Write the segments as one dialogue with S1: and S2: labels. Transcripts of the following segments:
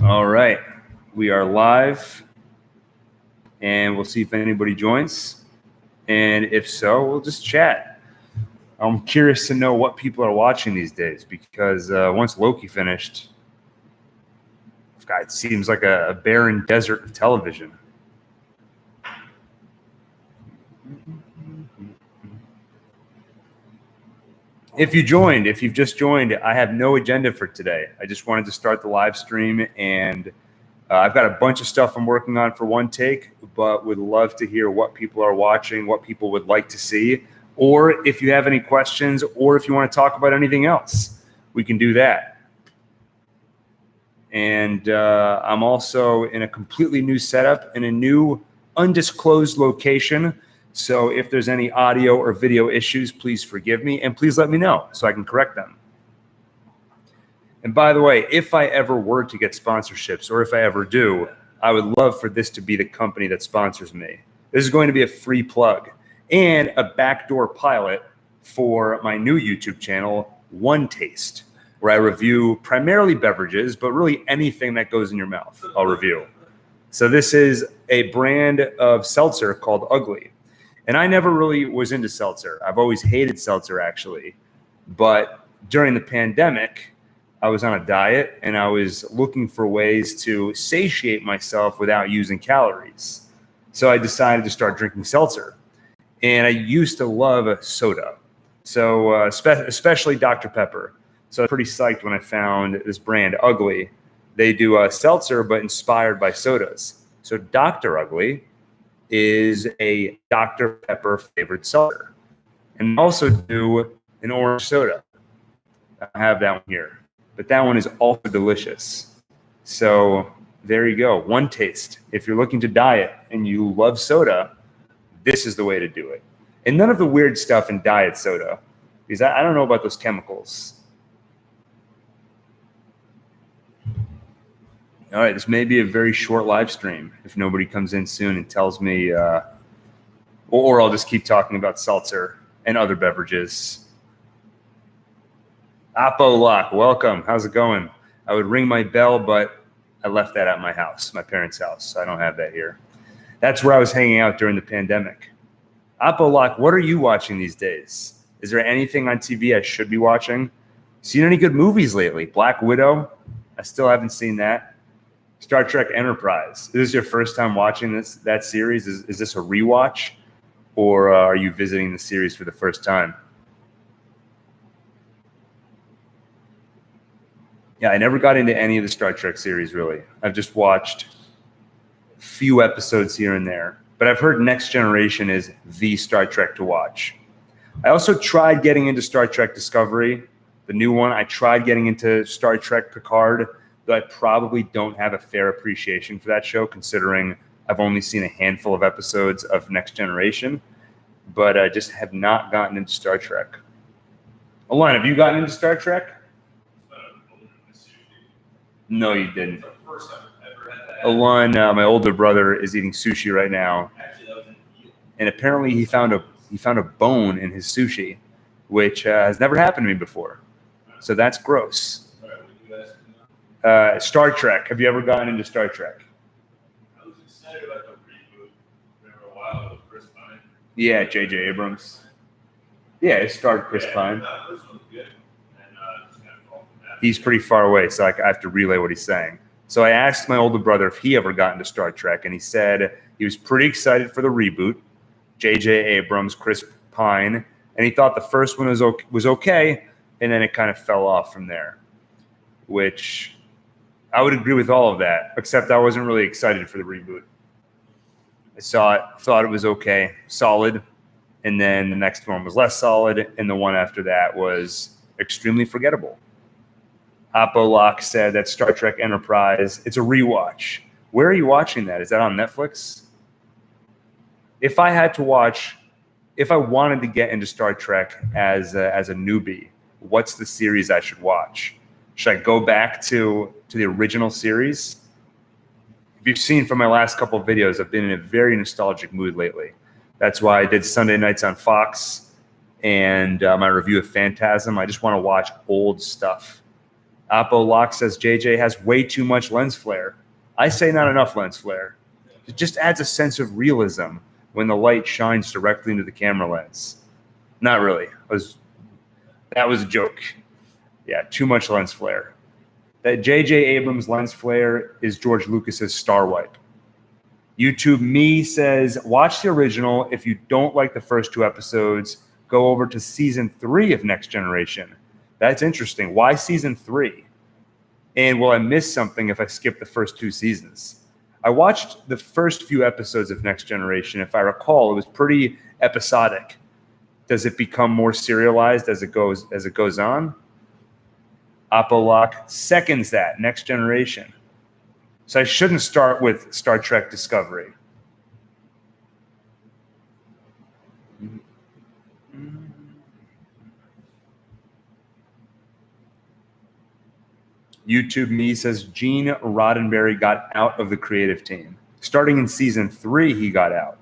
S1: All right, we are live, and we'll see if anybody joins. And if so, we'll just chat. I'm curious to know what people are watching these days because once Loki finished, God, it seems like a barren desert of television. If you've just joined, I have no agenda for today. I just wanted to start the live stream, and I've got a bunch of stuff I'm working on for OneTake, but would love to hear what people are watching, what people would like to see, or if you have any questions, or if you want to talk about anything else, we can do that. And I'm also in a completely new setup in a new undisclosed location. So if there's any audio or video issues, please forgive me and please let me know so I can correct them. And by the way, if I ever were to get sponsorships, or if I ever do, I would love for this to be the company that sponsors me. This is going to be a free plug and a backdoor pilot for my new YouTube channel, OneTaste, where I review primarily beverages, but really anything that goes in your mouth, I'll review. So this is a brand of seltzer called Ugly. And I never really was into seltzer. I've always hated seltzer, actually. But during the pandemic, I was on a diet and I was looking for ways to satiate myself without using calories. So I decided to start drinking seltzer. And I used to love soda, so especially Dr. Pepper. So I was pretty psyched when I found this brand, Ugly. They do a seltzer, but inspired by sodas. So Dr. Ugly is a Dr. Pepper flavored seltzer. And they also do an orange soda. I have that one here. But that one is also delicious. So there you go. OneTaste. If you're looking to diet and you love soda, this is the way to do it. And none of the weird stuff in diet soda, because I don't know about those chemicals. All right, this may be a very short live stream if nobody comes in soon and tells me, or I'll just keep talking about seltzer and other beverages. Apo Lock, welcome. How's it going? I would ring my bell, but I left that at my house, my parents' house. So I don't have that here. That's where I was hanging out during the pandemic. Apo Lock, what are you watching these days? Is there anything on TV I should be watching? Seen any good movies lately? Black Widow? I still haven't seen that. Star Trek Enterprise. Is this your first time watching that series? Is this a rewatch, or are you visiting the series for the first time? Yeah, I never got into any of the Star Trek series, really. I've just watched a few episodes here and there. But I've heard Next Generation is the Star Trek to watch. I also tried getting into Star Trek Discovery, the new one. I tried getting into Star Trek Picard, though I probably don't have a fair appreciation for that show, considering I've only seen a handful of episodes of Next Generation. But I just have not gotten into Star Trek. Alon, have you gotten into Star Trek? No, you didn't. Alon, my older brother, is eating sushi right now, and apparently he found a bone in his sushi, which has never happened to me before. So that's gross. Star Trek. Have you ever gotten into Star Trek?
S2: I was excited about the reboot for a while with Chris Pine.
S1: Yeah, J.J. Abrams. Yeah, it starred Chris Pine.
S2: That first one was good. And just kind of fall from that.
S1: He's pretty far away, so I have to relay what he's saying. So I asked my older brother if he ever got into Star Trek, and he said he was pretty excited for the reboot, J.J. Abrams, Chris Pine, and he thought the first one was okay, and then it kind of fell off from there, which I would agree with all of that, except I wasn't really excited for the reboot. I saw it, thought it was okay, solid, and then the next one was less solid, and the one after that was extremely forgettable. Apolock said that Star Trek Enterprise, it's a rewatch. Where are you watching that? Is that on Netflix? If I wanted to get into Star Trek as a newbie, what's the series I should watch? Should I go back to the original series? If you've seen from my last couple of videos, I've been in a very nostalgic mood lately. That's why I did Sunday nights on Fox and my review of Phantasm. I just want to watch old stuff. Oppo Lock says JJ has way too much lens flare. I say not enough lens flare. It just adds a sense of realism when the light shines directly into the camera lens. Not really. That was a joke. Yeah, too much lens flare. That J.J. Abrams lens flare is George Lucas's Star Wipe. YouTube Me says, watch the original. If you don't like the first 2 episodes, go over to season 3 of Next Generation. That's interesting. Why season 3? And will I miss something if I skip the first 2 seasons? I watched the first few episodes of Next Generation. If I recall, it was pretty episodic. Does it become more serialized as it goes on? Apolock seconds that. Next Generation. So I shouldn't start with Star Trek Discovery. YouTube Me says Gene Roddenberry got out of the creative team. Starting in season 3, he got out,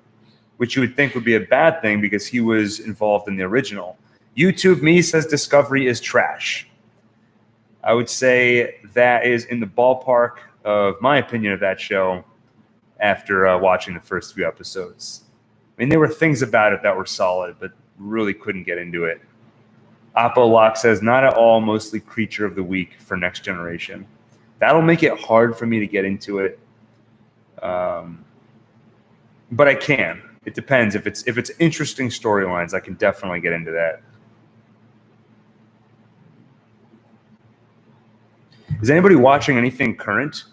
S1: which you would think would be a bad thing because he was involved in the original. YouTube Me says Discovery is trash. I would say that is in the ballpark of my opinion of that show after watching the first few episodes. I mean, there were things about it that were solid, but really couldn't get into it. Oppo Lock says, not at all, mostly Creature of the Week for Next Generation. That'll make it hard for me to get into it. But I can. It depends. If it's interesting storylines, I can definitely get into that. Is anybody watching anything current?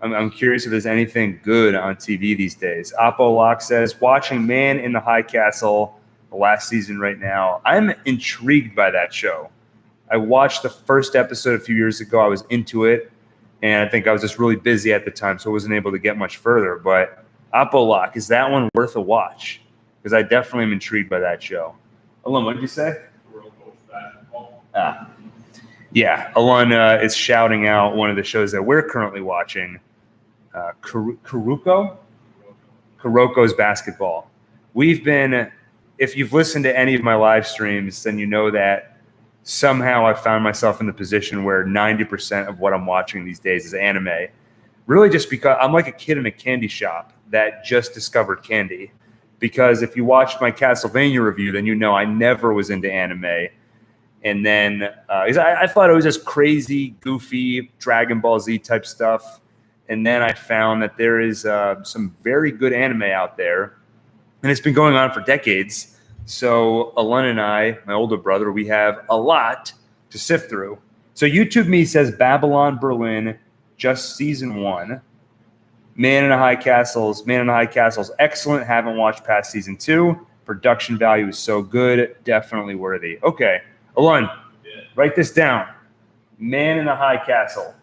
S1: I'm curious if there's anything good on TV these days. Oppo Lock says, watching Man in the High Castle, the last season right now. I'm intrigued by that show. I watched the first episode a few years ago. I was into it, and I think I was just really busy at the time, so I wasn't able to get much further. But Oppo Lock, is that one worth a watch? Because I definitely am intrigued by that show. Alon, what did you say? Yeah, Alon is shouting out one of the shows that we're currently watching, Kuroko's Basketball. We've been, if you've listened to any of my live streams, then you know that somehow I found myself in the position where 90% of what I'm watching these days is anime. Really just because I'm like a kid in a candy shop that just discovered candy. Because if you watched my Castlevania review, then you know I never was into anime. And then I thought it was just crazy, goofy, Dragon Ball Z type stuff. And then I found that there is some very good anime out there. And it's been going on for decades. So Alon and I, my older brother, we have a lot to sift through. So YouTube Me says Babylon Berlin, just season 1. Man in the High Castles, excellent. Haven't watched past season 2. Production value is so good, definitely worthy. Okay. Alon, write this down. Man in a High Castle.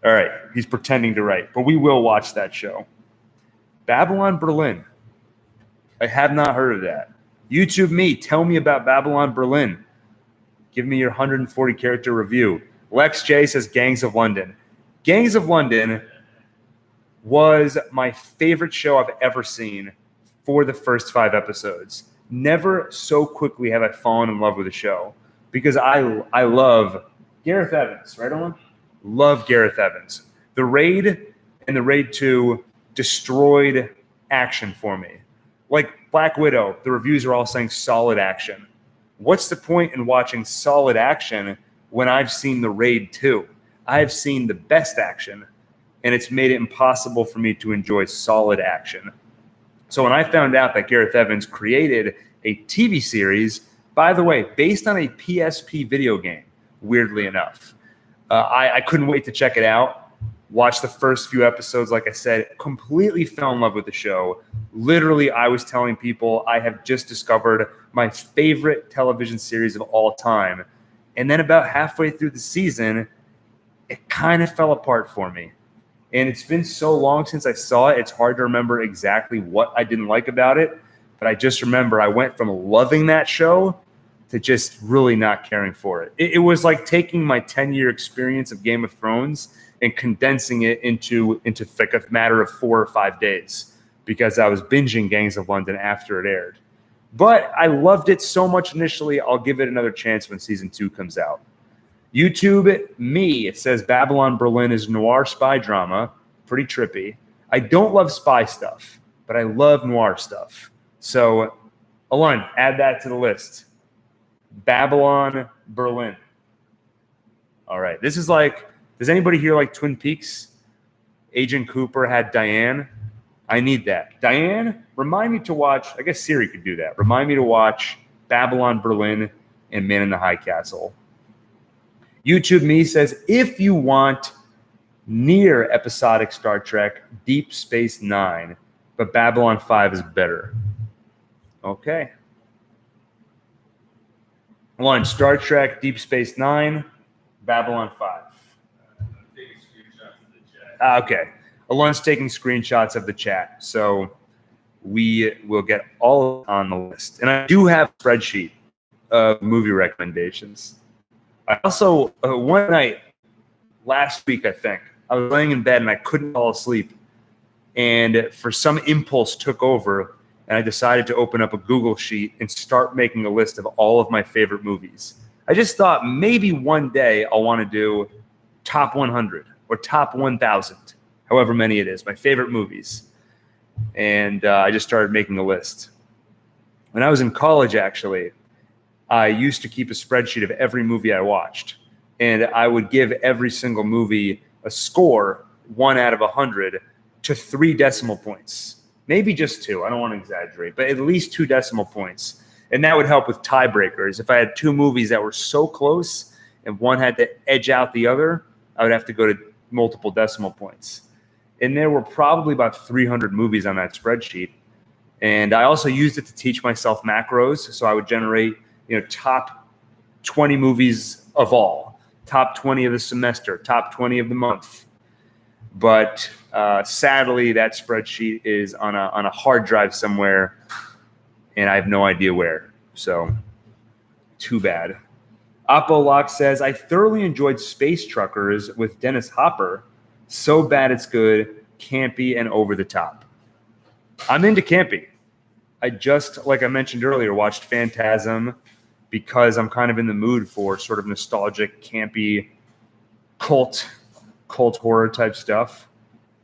S1: All right, he's pretending to write, but we will watch that show. Babylon Berlin. I have not heard of that. YouTube Me, tell me about Babylon Berlin. Give me your 140-character review. Lex J says Gangs of London. Gangs of London was my favorite show I've ever seen for the first 5 episodes. Never so quickly have I fallen in love with a show because I love Gareth Evans, right on? Love Gareth Evans. The Raid and the Raid 2 destroyed action for me. Like Black Widow, the reviews are all saying solid action. What's the point in watching solid action when I've seen the Raid 2? I've seen the best action, and it's made it impossible for me to enjoy solid action. So when I found out that Gareth Evans created a TV series, by the way, based on a PSP video game, weirdly enough, I couldn't wait to check it out. Watched the first few episodes, like I said, completely fell in love with the show. Literally, I was telling people I have just discovered my favorite television series of all time. And then about halfway through the season, it kind of fell apart for me. And it's been so long since I saw it, it's hard to remember exactly what I didn't like about it. But I just remember I went from loving that show to just really not caring for it. It was like taking my 10-year experience of Game of Thrones and condensing it into like a matter of 4 or 5 days because I was binging Gangs of London after it aired. But I loved it so much initially, I'll give it another chance when season 2 comes out. YouTube me, it says Babylon Berlin is noir spy drama, pretty trippy. I don't love spy stuff, but I love noir stuff. So, Alon, add that to the list. Babylon Berlin. All right. This is like, does anybody here like Twin Peaks? Agent Cooper had Diane. I need that. Diane, remind me to watch, I guess Siri could do that. Remind me to watch Babylon Berlin and Man in the High Castle. YouTube me says, if you want near episodic Star Trek, Deep Space Nine, but Babylon 5 is better. Okay. One, Star Trek, Deep Space Nine, Babylon 5.
S2: I'm taking screenshots of the chat.
S1: Okay. Alon's taking screenshots of the chat. So we will get all on the list. And I do have a spreadsheet of movie recommendations. I also, one night last week, I think, I was laying in bed and I couldn't fall asleep. And for some impulse took over, and I decided to open up a Google sheet and start making a list of all of my favorite movies. I just thought maybe one day I'll want to do top 100 or top 1,000, however many it is, my favorite movies. And I just started making a list. When I was in college, actually, I used to keep a spreadsheet of every movie I watched. And I would give every single movie a score, 1 out of 100, to 3 decimal points. Maybe just 2. I don't want to exaggerate, but at least 2 decimal points. And that would help with tiebreakers. If I had 2 movies that were so close and one had to edge out the other, I would have to go to multiple decimal points. And there were probably about 300 movies on that spreadsheet. And I also used it to teach myself macros. So I would generate, top 20 movies of all, top 20 of the semester, top 20 of the month. But sadly, that spreadsheet is on a hard drive somewhere, and I have no idea where. So, too bad. Apollock says, I thoroughly enjoyed Space Truckers with Dennis Hopper. So bad it's good, campy, and over the top. I'm into campy. I just, like I mentioned earlier, watched Phantasm because I'm kind of in the mood for sort of nostalgic, campy, cult horror type stuff.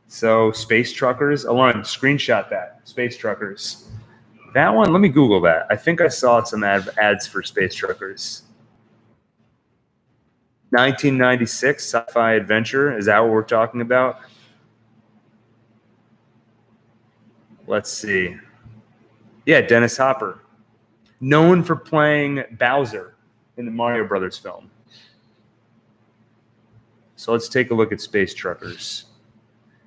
S1: So Space Truckers, Alon, screenshot that. Space Truckers. That one, let me Google that. I think I saw some ads for Space Truckers. 1996 sci-fi adventure. Is that what we're talking about? Let's see. Yeah, Dennis Hopper. Known for playing Bowser in the Mario Brothers film. So let's take a look at Space Truckers.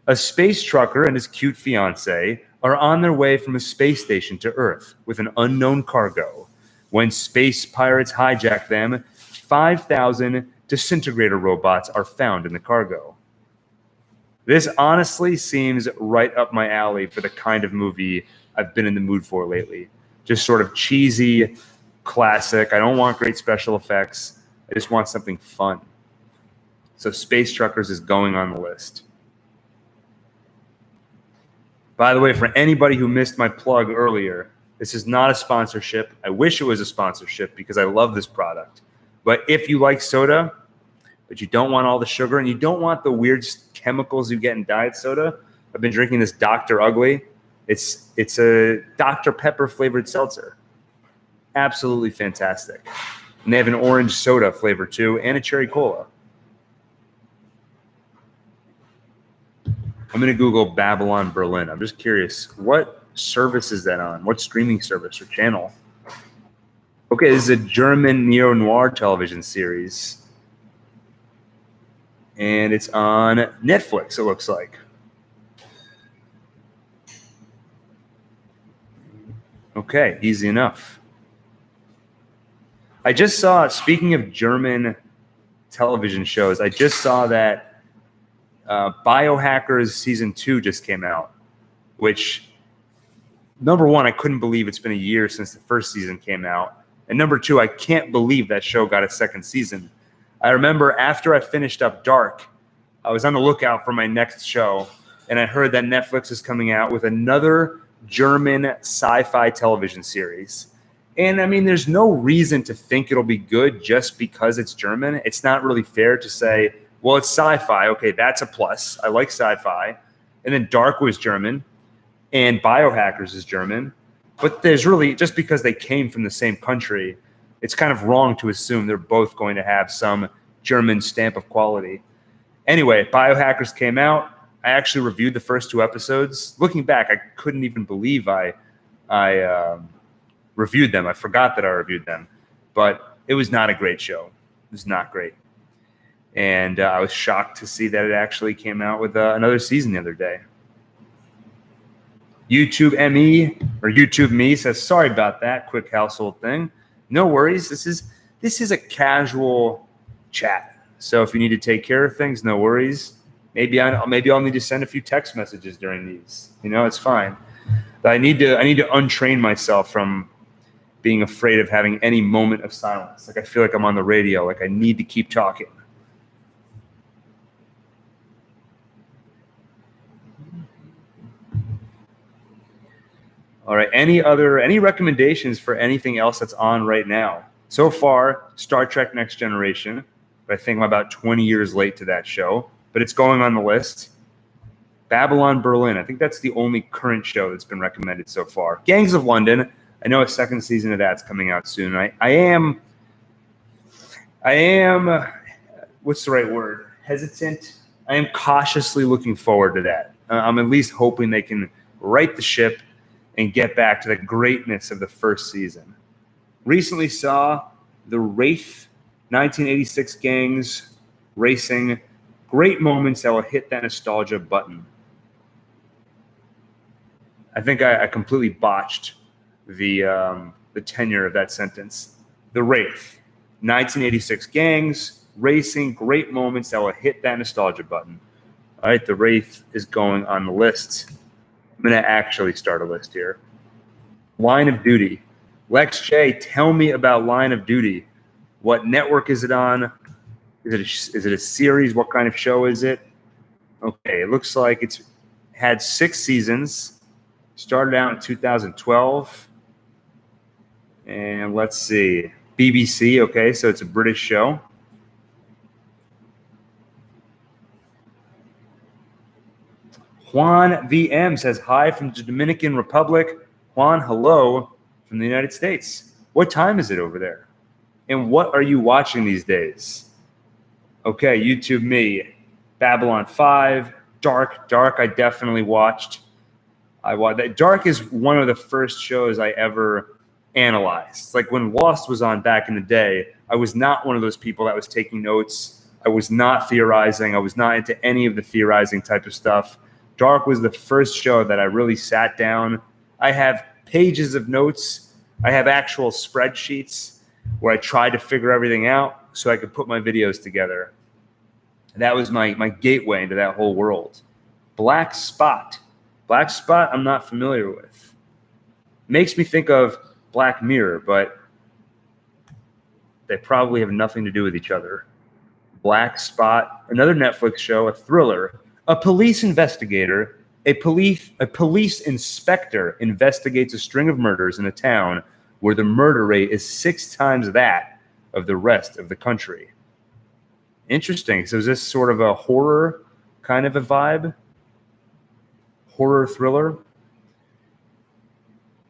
S1: A space trucker and his cute fiancée are on their way from a space station to Earth with an unknown cargo. When space pirates hijack them, 5,000 disintegrator robots are found in the cargo. This honestly seems right up my alley for the kind of movie I've been in the mood for lately. Just sort of cheesy, classic. I don't want great special effects. I just want something fun. So Space Truckers is going on the list. By the way, for anybody who missed my plug earlier, this is not a sponsorship. I wish it was a sponsorship because I love this product. But if you like soda, but you don't want all the sugar and you don't want the weird chemicals you get in diet soda, I've been drinking this Dr. Ugly. It's a Dr. Pepper flavored seltzer. Absolutely fantastic. And they have an orange soda flavor too and a cherry cola. I'm going to Google Babylon Berlin. I'm just curious, what service is that on? What streaming service or channel? Okay, this is a German neo-noir television series. And it's on Netflix, it looks like. Okay, easy enough. I just saw, speaking of German television shows, I just saw that Biohackers Season 2 just came out, which, number one, I couldn't believe it's been a year since the first season came out. And number two, I can't believe that show got a second season. I remember after I finished up Dark, I was on the lookout for my next show, and I heard that Netflix is coming out with another German sci-fi television series. And I mean, there's no reason to think it'll be good just because it's German. It's not really fair to say, well, it's sci-fi. Okay, that's a plus. I like sci-fi. And then Dark was German and Biohackers is German. But there's really, just because they came from the same country, it's kind of wrong to assume they're both going to have some German stamp of quality. Anyway, Biohackers came out. I actually reviewed the first 2 episodes. Looking back, I couldn't even believe I reviewed them. I forgot that I reviewed them. But it was not a great show. It was not great. And I was shocked to see that it actually came out with another season the other day. YouTube ME or YouTube Me says, sorry about that quick household thing. No worries. This is a casual chat. So if you need to take care of things, no worries. Maybe I'll need to send a few text messages during these. It's fine. But I need to untrain myself from being afraid of having any moment of silence. Like I feel like I'm on the radio. Like I need to keep talking. All right. Any recommendations for anything else that's on right now? So far, Star Trek Next Generation. But I think I'm about 20 years late to that show. But it's going on the list. Babylon Berlin. I think that's the only current show that's been recommended so far. Gangs of London. I know a second season of that's coming out soon. I am. What's the right word? Hesitant. I am cautiously looking forward to that. I'm at least hoping they can right the ship and get back to the greatness of the first season. Recently saw The Wraith, 1986 gangs racing. Great moments that will hit that nostalgia button. I think I completely botched the tenure of that sentence. The Wraith, 1986 gangs racing. Great moments that will hit that nostalgia button. All right, The Wraith is going on the list. I'm going to actually start a list here. Line of Duty. Lex J, tell me about Line of Duty. What network is it on? Is it a series? What kind of show is it? Okay, it looks like it's had 6 seasons. Started out in 2012. And let's see. BBC, okay, so it's a British show. Juan VM says, hi from the Dominican Republic. Juan, hello from the United States. What time is it over there? And what are you watching these days? Okay, YouTube Me. Babylon 5. Dark I definitely watched. Dark is one of the first shows I ever analyzed. Like when Lost was on back in the day, I was not one of those people that was taking notes. I was not theorizing. I was not into any of the theorizing type of stuff. Dark was the first show that I really sat down. I have pages of notes. I have actual spreadsheets where I tried to figure everything out so I could put my videos together. And that was my gateway into that whole world. Black Spot. Black Spot I'm not familiar with. Makes me think of Black Mirror, but they probably have nothing to do with each other. Black Spot, another Netflix show, a thriller. A police investigator, a police inspector investigates a string of murders in a town where the murder rate is 6 times that of the rest of the country. Interesting. So is this sort of a horror kind of a vibe? Horror thriller?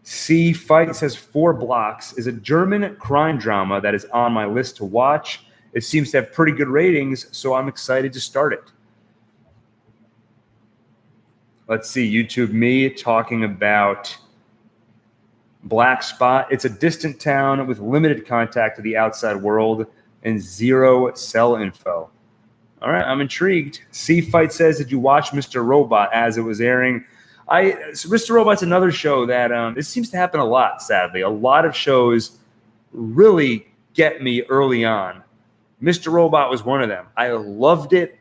S1: C Fight says 4 Blocks is a German crime drama that is on my list to watch. It seems to have pretty good ratings, so I'm excited to start it. Let's see, YouTube Me talking about Black Spot. It's a distant town with limited contact to the outside world and 0 cell info. All right, I'm intrigued. C Fight says, did you watch Mr. Robot as it was airing? So Mr. Robot's another show that it seems to happen a lot, sadly. A lot of shows really get me early on. Mr. Robot was one of them. I loved it.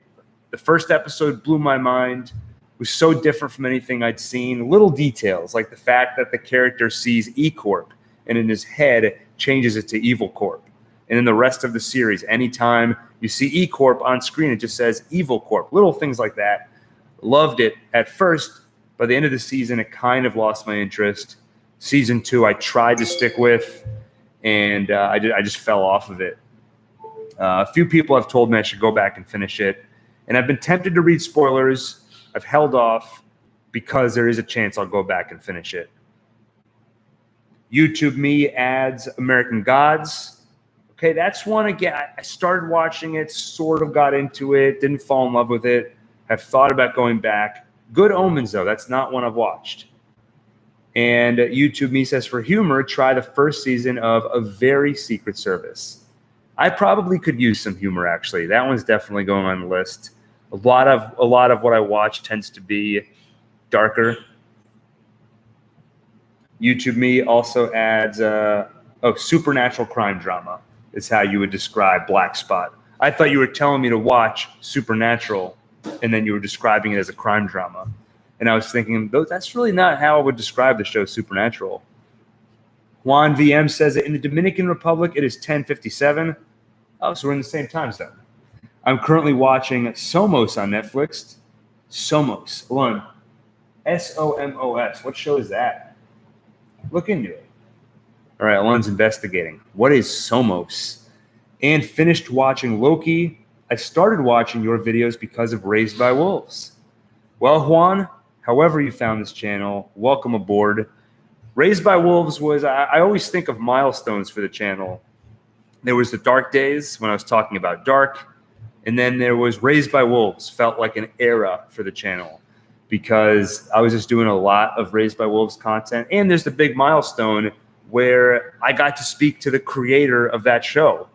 S1: The first episode blew my mind. Was so different from anything I'd seen. Little details, like the fact that the character sees E-Corp and in his head changes it to Evil Corp. And in the rest of the series, anytime you see E-Corp on screen, it just says Evil Corp. Little things like that. Loved it at first. By the end of the season, it kind of lost my interest. Season 2, I tried to stick with, and I just fell off of it. A few people have told me I should go back and finish it, and I've been tempted to read spoilers. I've held off because there is a chance I'll go back and finish it. YouTube Me adds American Gods. Okay, that's one again. I started watching it, sort of got into it, didn't fall in love with it. Have thought about going back. Good Omens, though. That's not one I've watched. And YouTube Me says, for humor, try the first season of A Very Secret Service. I probably could use some humor, actually. That one's definitely going on the list. A lot of what I watch tends to be darker. YouTube Me also adds supernatural crime drama is how you would describe Black Spot. I thought you were telling me to watch Supernatural, and then you were describing it as a crime drama. And I was thinking, that's really not how I would describe the show Supernatural. Juan VM says that in the Dominican Republic, it is 10:57. Oh, so we're in the same time zone. I'm currently watching Somos on Netflix. Somos. Hold on. Somos. What show is that? Look into it. All right, Alon's investigating. What is Somos? And finished watching Loki. I started watching your videos because of Raised by Wolves. Well, Juan, however you found this channel, welcome aboard. Raised by Wolves was, I always think of milestones for the channel. There was the Dark Days when I was talking about Dark. And then there was Raised by Wolves, felt like an era for the channel because I was just doing a lot of Raised by Wolves content. And there's the big milestone where I got to speak to the creator of that show,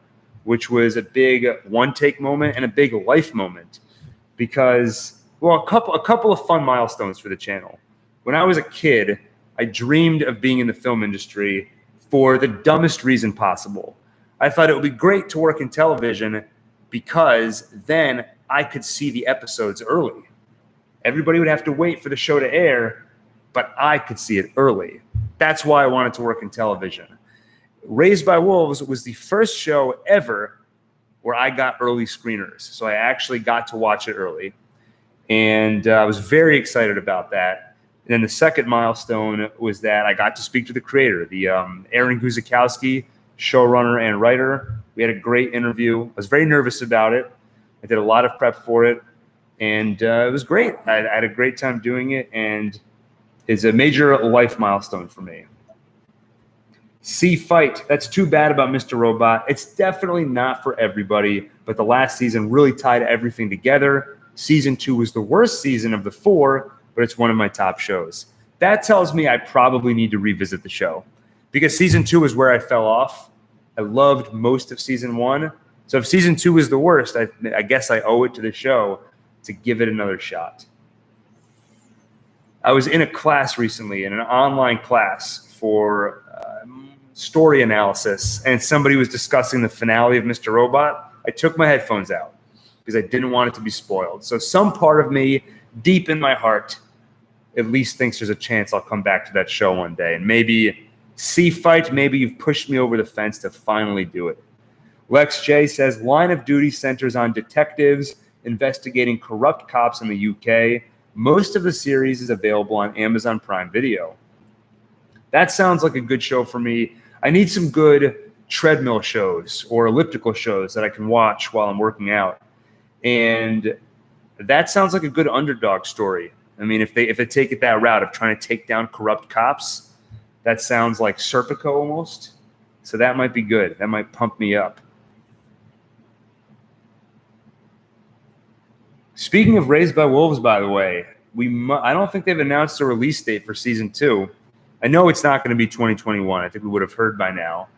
S1: which was a big OneTake moment and a big life moment because, well, a couple of fun milestones for the channel. When I was a kid, I dreamed of being in the film industry for the dumbest reason possible. I thought it would be great to work in television because then I could see the episodes early. Everybody would have to wait for the show to air, but I could see it early. That's why I wanted to work in television. Raised by Wolves was the first show ever where I got early screeners. So I actually got to watch it early. And I was very excited about that. And then the second milestone was that I got to speak to the creator, the Aaron Guzikowski, showrunner and writer. We had a great interview. I was very nervous about it. I did a lot of prep for it. And it was great. I had a great time doing it. And it's a major life milestone for me. See Fight. That's too bad about Mr. Robot. It's definitely not for everybody. But the last season really tied everything together. Season 2 was the worst season of the 4, but it's one of my top shows. That tells me I probably need to revisit the show because season 2 is where I fell off. I loved most of season 1. So if season 2 is the worst, I guess I owe it to the show to give it another shot. I was in a class recently, in an online class for story analysis, and somebody was discussing the finale of Mr. Robot. I took my headphones out because I didn't want it to be spoiled. So some part of me, deep in my heart, at least thinks there's a chance I'll come back to that show one day. And maybe See Fight, maybe you've pushed me over the fence to finally do it. Lex J says, Line of Duty centers on detectives investigating corrupt cops in the UK. Most of the series is available on Amazon Prime Video. That sounds like a good show for me. I need some good treadmill shows or elliptical shows that I can watch while I'm working out. And that sounds like a good underdog story. I mean, if they take it that route of trying to take down corrupt cops, that sounds like Serpico almost. So that might be good. That might pump me up. Speaking of Raised by Wolves, by the way, I don't think they've announced a release date for season 2. I know it's not going to be 2021. I think we would have heard by now.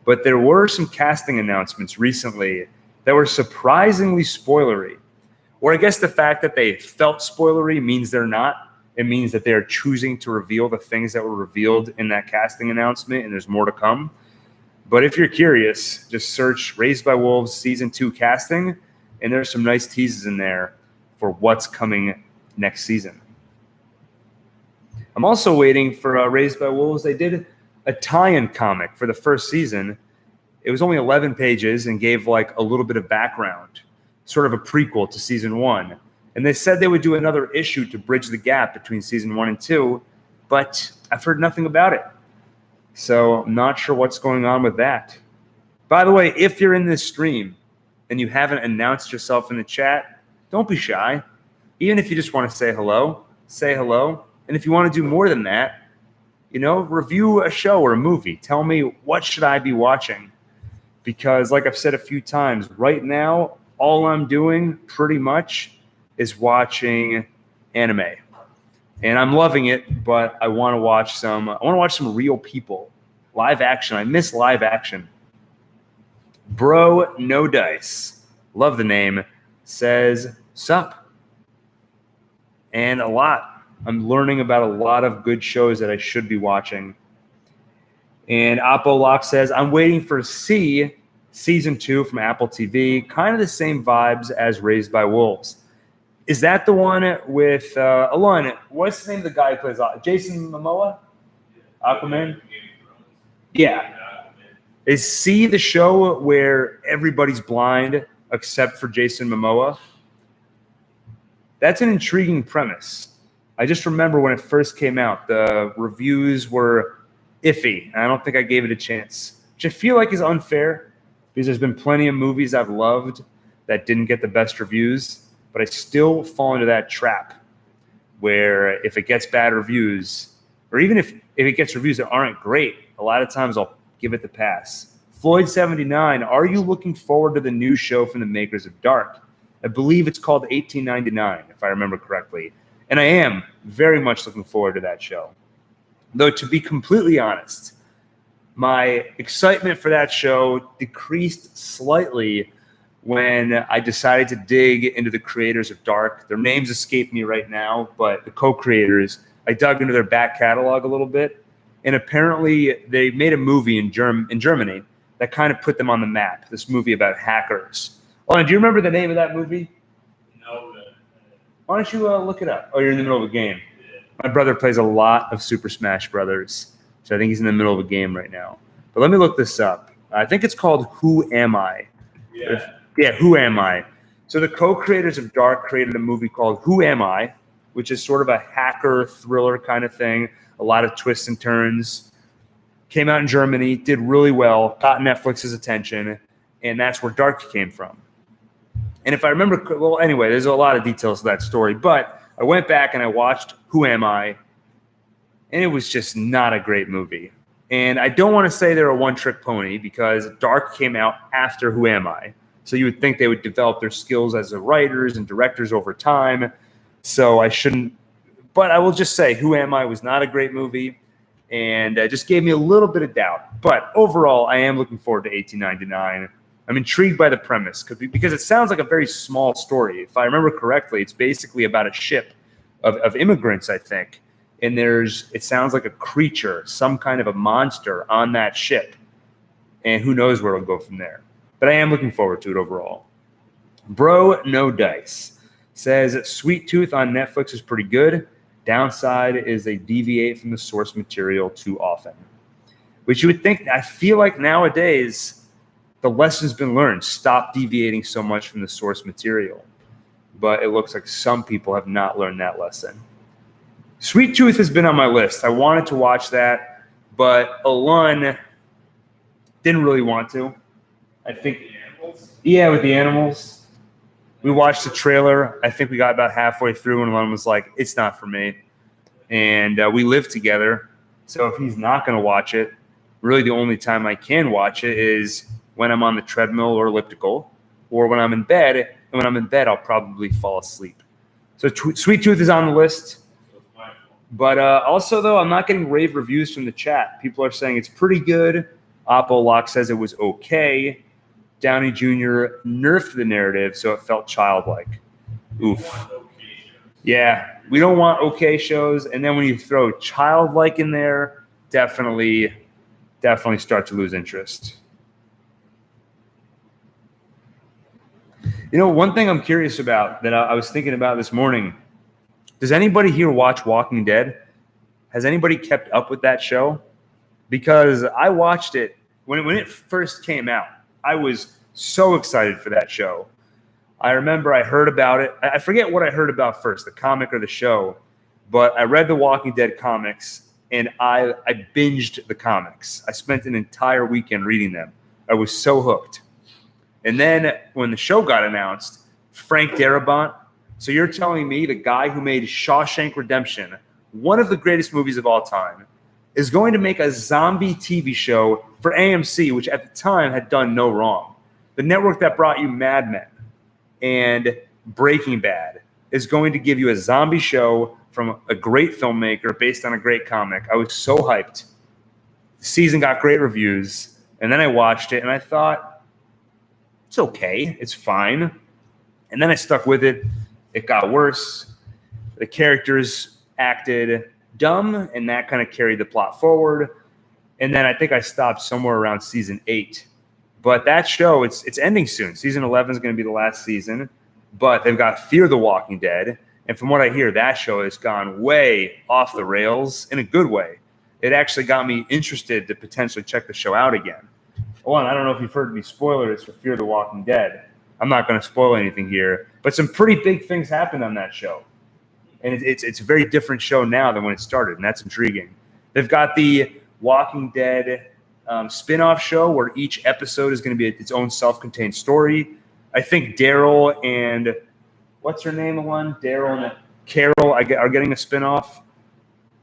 S1: But there were some casting announcements recently that were surprisingly spoilery. Or I guess the fact that they felt spoilery means they're not. It means that they're choosing to reveal the things that were revealed in that casting announcement, and there's more to come. But if you're curious, just search Raised by Wolves Season 2 casting, and there's some nice teases in there for what's coming next season. I'm also waiting for Raised by Wolves. They did a tie-in comic for the first season. It was only 11 pages and gave like a little bit of background, sort of a prequel to season 1. And they said they would do another issue to bridge the gap between season 1 and 2, but I've heard nothing about it. So I'm not sure what's going on with that. By the way, if you're in this stream and you haven't announced yourself in the chat, don't be shy. Even if you just want to say hello, say hello. And if you want to do more than that, review a show or a movie. Tell me, what should I be watching? Because like I've said a few times, right now, all I'm doing pretty much is watching anime. And I'm loving it, but I want to watch some real people. Live action. I miss live action. Bro No Dice, love the name, says sup. And a lot. I'm learning about a lot of good shows that I should be watching. And Oppo Lock says, I'm waiting for C season 2 from Apple TV. Kind of the same vibes as Raised by Wolves. Is that the one with Alon? What's the name of the guy who plays Jason Momoa? Aquaman? Yeah. Is C the show where everybody's blind except for Jason Momoa? That's an intriguing premise. I just remember when it first came out, the reviews were iffy, and I don't think I gave it a chance, which I feel like is unfair because there's been plenty of movies I've loved that didn't get the best reviews, but I still fall into that trap where if it gets bad reviews, or even if it gets reviews that aren't great, a lot of times I'll give it the pass. Floyd79, are you looking forward to the new show from the makers of Dark? I believe it's called 1899, if I remember correctly. And I am very much looking forward to that show. Though, to be completely honest, my excitement for that show decreased slightly when I decided to dig into the creators of Dark. Their names escape me right now, but the co-creators, I dug into their back catalog a little bit, and apparently they made a movie in Germany that kind of put them on the map, this movie about hackers. Oh, do you remember the name of that movie?
S2: No.
S1: Why don't you look it up? Oh, you're in the middle of a game. My brother plays a lot of Super Smash Brothers, so I think he's in the middle of a game right now. But let me look this up. I think it's called Who Am I? Yeah, Who Am I? So the co-creators of Dark created a movie called Who Am I, which is sort of a hacker thriller kind of thing, a lot of twists and turns. Came out in Germany, did really well, got Netflix's attention, and that's where Dark came from. And if I remember, well, anyway, there's a lot of details to that story, but I went back and I watched Who Am I, and it was just not a great movie. And I don't want to say they're a one-trick pony because Dark came out after Who Am I. So you would think they would develop their skills as writers and directors over time. So I shouldn't, but I will just say Who Am I was not a great movie, and it just gave me a little bit of doubt. But overall, I am looking forward to 1899. I'm intrigued by the premise because it sounds like a very small story. If I remember correctly, it's basically about a ship of immigrants, I think. And it sounds like a creature, some kind of a monster on that ship. And who knows where it'll go from there. But I am looking forward to it overall. Bro No Dice says Sweet Tooth on Netflix is pretty good. Downside is they deviate from the source material too often. Which you would think, I feel like nowadays the lesson's been learned. Stop deviating so much from the source material. But it looks like some people have not learned that lesson. Sweet Tooth has been on my list. I wanted to watch that, but Alon didn't really want to. I think, yeah, with the animals. We watched the trailer. I think we got about halfway through, and Alon was like, it's not for me. And we live together. So if he's not going to watch it, really the only time I can watch it is when I'm on the treadmill or elliptical, or when I'm in bed. And when I'm in bed, I'll probably fall asleep. So Sweet Tooth is on the list. But also, though, I'm not getting rave reviews from the chat. People are saying it's pretty good. Oppo Lock says it was okay. Downey Jr. nerfed the narrative, so it felt childlike. Oof. Yeah, we don't want okay shows. And then when you throw childlike in there, definitely start to lose interest. You know, one thing I'm curious about that I was thinking about this morning, does anybody here watch Walking Dead? Has anybody kept up with that show? Because I watched it when it first came out. I was so excited for that show. I remember I heard about it. I forget what I heard about first, the comic or the show, but I read the Walking Dead comics, and I binged the comics. I spent an entire weekend reading them. I was so hooked. And then when the show got announced, Frank Darabont, so you're telling me the guy who made Shawshank Redemption, one of the greatest movies of all time, is going to make a zombie TV show for AMC, which at the time had done no wrong. The network that brought you Mad Men and Breaking Bad is going to give you a zombie show from a great filmmaker based on a great comic. I was so hyped. The season got great reviews, and then I watched it, and I thought, it's okay, it's fine. And then I stuck with it. It got worse. The characters acted dumb, and that kind of carried the plot forward. And then I think I stopped somewhere around season 8. But that show, it's ending soon. Season 11 is going to be the last season. But they've got Fear the Walking Dead. And from what I hear, that show has gone way off the rails in a good way. It actually got me interested to potentially check the show out again. One, I don't know if you've heard any spoilers for Fear the Walking Dead. I'm not going to spoil anything here. But some pretty big things happened on that show. And it's a very different show now than when it started, and that's intriguing. They've got the Walking Dead spin-off show where each episode is going to be its own self-contained story. I think Daryl and what's her name, Alon? Daryl and Carol are getting a spin-off.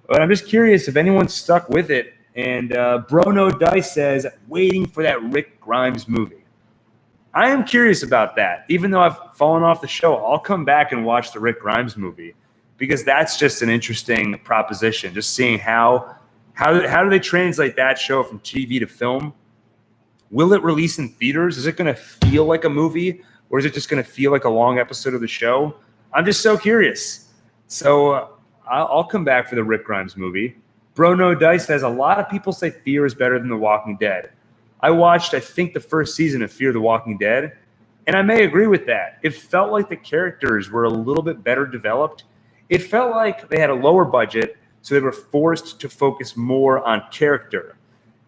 S1: But I'm just curious if anyone's stuck with it. And Bruno Dice says, waiting for that Rick Grimes movie. I am curious about that. Even though I've fallen off the show, I'll come back and watch the Rick Grimes movie because that's just an interesting proposition. Just seeing how do they translate that show from TV to film? Will it release in theaters? Is it going to feel like a movie, or is it just going to feel like a long episode of the show? I'm just so curious. So I'll come back for the Rick Grimes movie. Bruno Dice says, a lot of people say Fear is better than The Walking Dead. I watched, I think, the first season of Fear the Walking Dead, and I may agree with that. It felt like the characters were a little bit better developed. It felt like they had a lower budget, so they were forced to focus more on character.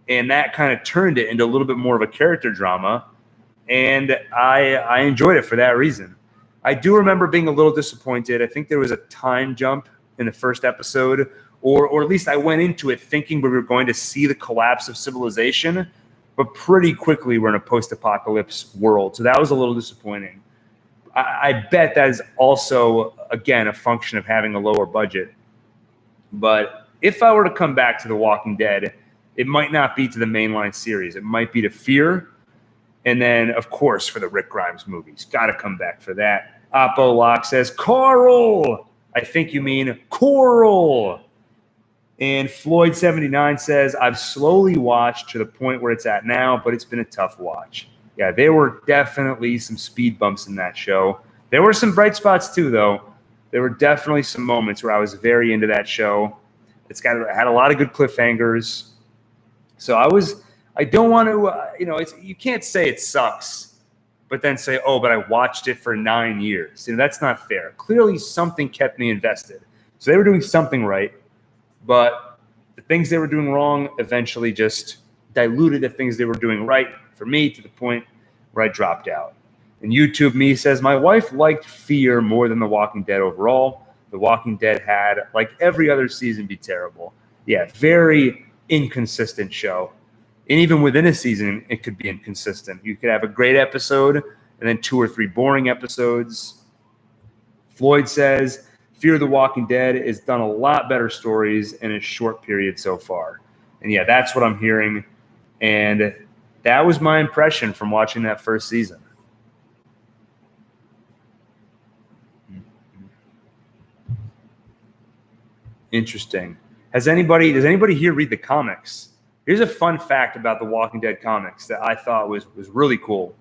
S1: And that kind of turned it into a little bit more of a character drama, and I enjoyed it for that reason. I do remember being a little disappointed. I think there was a time jump in the first episode, or at least I went into it thinking we were going to see the collapse of civilization, but pretty quickly we're in a post-apocalypse world. So that was a little disappointing. I bet that is also, again, a function of having a lower budget. But if I were to come back to The Walking Dead, it might not be to the mainline series. It might be to Fear. And then, of course, for the Rick Grimes movies. Got to come back for that. Oppo Lock says, Carl! I think you mean Coral. And Floyd79 says, I've slowly watched to the point where it's at now, but it's been a tough watch. Yeah, there were definitely some speed bumps in that show. There were some bright spots too, though. There were definitely some moments where I was very into that show. It had a lot of good cliffhangers. So I don't want to, you can't say it sucks, but then say, oh, but I watched it for 9 years. That's not fair. Clearly something kept me invested. So they were doing something right. But the things they were doing wrong eventually just diluted the things they were doing right for me to the point where I dropped out. And YouTube Me says, my wife liked Fear more than The Walking Dead overall. The Walking Dead had, like every other season, be terrible. Yeah, very inconsistent show. And even within a season, it could be inconsistent. You could have a great episode and then 2 or 3 boring episodes. Floyd says, Fear the Walking Dead has done a lot better stories in a short period so far. And yeah, that's what I'm hearing. And that was my impression from watching that first season. Interesting. Does anybody here read the comics? Here's a fun fact about the Walking Dead comics that I thought was really cool.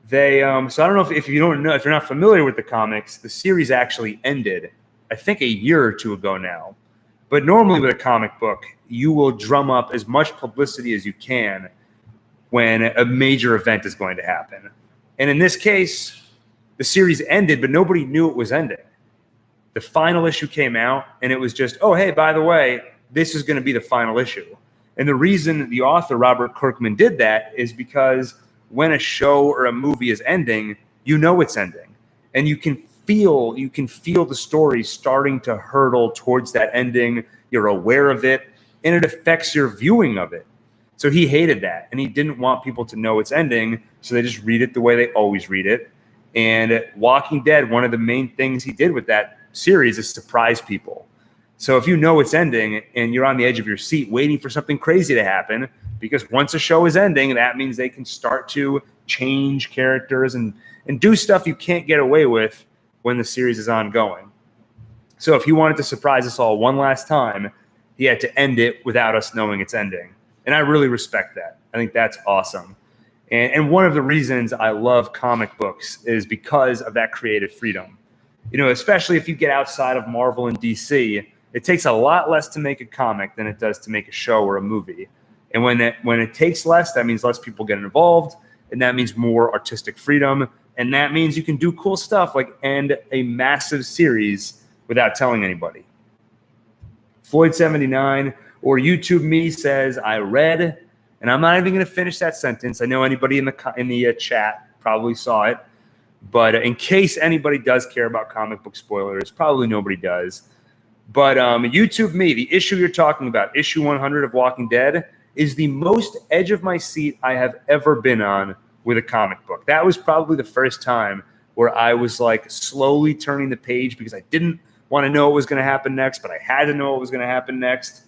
S1: They so I don't know if you don't know, if you're not familiar with the comics, the series actually ended, I think, a year or 2 ago now. But normally with a comic book, you will drum up as much publicity as you can when a major event is going to happen. And in this case, the series ended, but nobody knew it was ending. The final issue came out, and it was just, oh, hey, by the way, this is going to be the final issue. And the reason the author, Robert Kirkman, did that is because when a show or a movie is ending, you know it's ending. And you can you can feel the story starting to hurtle towards that ending. You're aware of it, and it affects your viewing of it. So he hated that, and he didn't want people to know its ending, so they just read it the way they always read it. And Walking Dead, one of the main things he did with that series is surprise people. So if you know it's ending and you're on the edge of your seat waiting for something crazy to happen, because once a show is ending, that means they can start to change characters and do stuff you can't get away with when the series is ongoing. So if he wanted to surprise us all one last time, he had to end it without us knowing it's ending. And I really respect that. I think that's awesome. And one of the reasons I love comic books is because of that creative freedom. You know, especially if you get outside of Marvel and DC, it takes a lot less to make a comic than it does to make a show or a movie. And when it takes less, that means less people get involved, and that means more artistic freedom, and that means you can do cool stuff like end a massive series without telling anybody. Floyd79 or YouTube Me says, I read, and I'm not even going to finish that sentence. I know anybody in the chat probably saw it, but in case anybody does care about comic book spoilers, probably nobody does. But YouTube Me, the issue you're talking about, issue 100 of Walking Dead, is the most edge of my seat I have ever been on with a comic book. That was probably the first time where I was like slowly turning the page because I didn't want to know what was going to happen next, but I had to know what was going to happen next.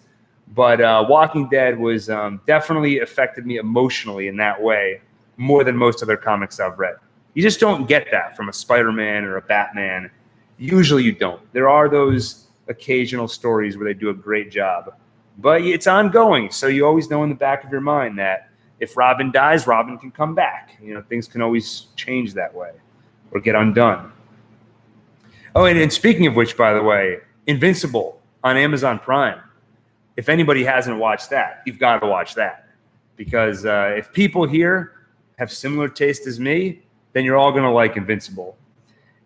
S1: But Walking Dead was definitely affected me emotionally in that way more than most other comics I've read. You just don't get that from a Spider-Man or a Batman. Usually you don't. There are those occasional stories where they do a great job, but it's ongoing. So you always know in the back of your mind that if Robin dies, Robin can come back. You know, things can always change that way or get undone. Oh, and speaking of which, by the way, Invincible on Amazon Prime. If anybody hasn't watched that, you've got to watch that. Because if people here have similar taste as me, then you're all going to like Invincible.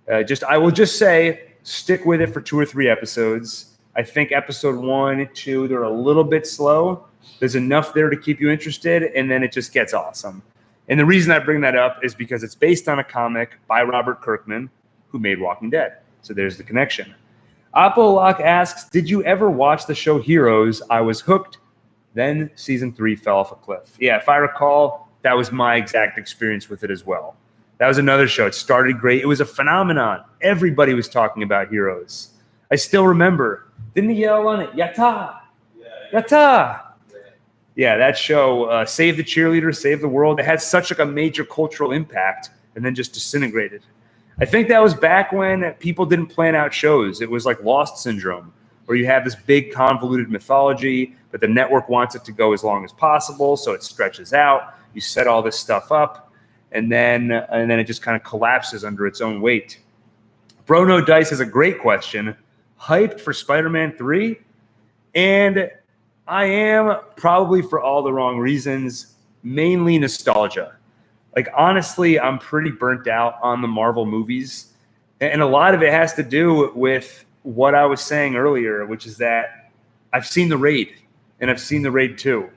S1: I will just say, stick with it for 2 or 3 episodes. I think episode 1 and 2, they're a little bit slow. There's enough there to keep you interested, and then it just gets awesome. And the reason I bring that up is because it's based on a comic by Robert Kirkman, who made Walking Dead. So there's the connection. Apollock asks, did you ever watch the show Heroes? I was hooked. Then season 3 fell off a cliff. Yeah, if I recall, that was my exact experience with it as well. That was another show. It started great. It was a phenomenon. Everybody was talking about Heroes. I still remember. Didn't he yell on it? Yatta! Yatta! Yeah, that show, Save the Cheerleader, Save the World. It had such like a major cultural impact and then just disintegrated. I think that was back when people didn't plan out shows. It was like Lost Syndrome, where you have this big convoluted mythology, but the network wants it to go as long as possible, so it stretches out. You set all this stuff up, and then it just kind of collapses under its own weight. Brono Dice has a great question. Hyped for Spider-Man 3? And I am, probably for all the wrong reasons, mainly nostalgia. Like, honestly, I'm pretty burnt out on the Marvel movies. And a lot of it has to do with what I was saying earlier, which is that I've seen The Raid, and I've seen The Raid 2.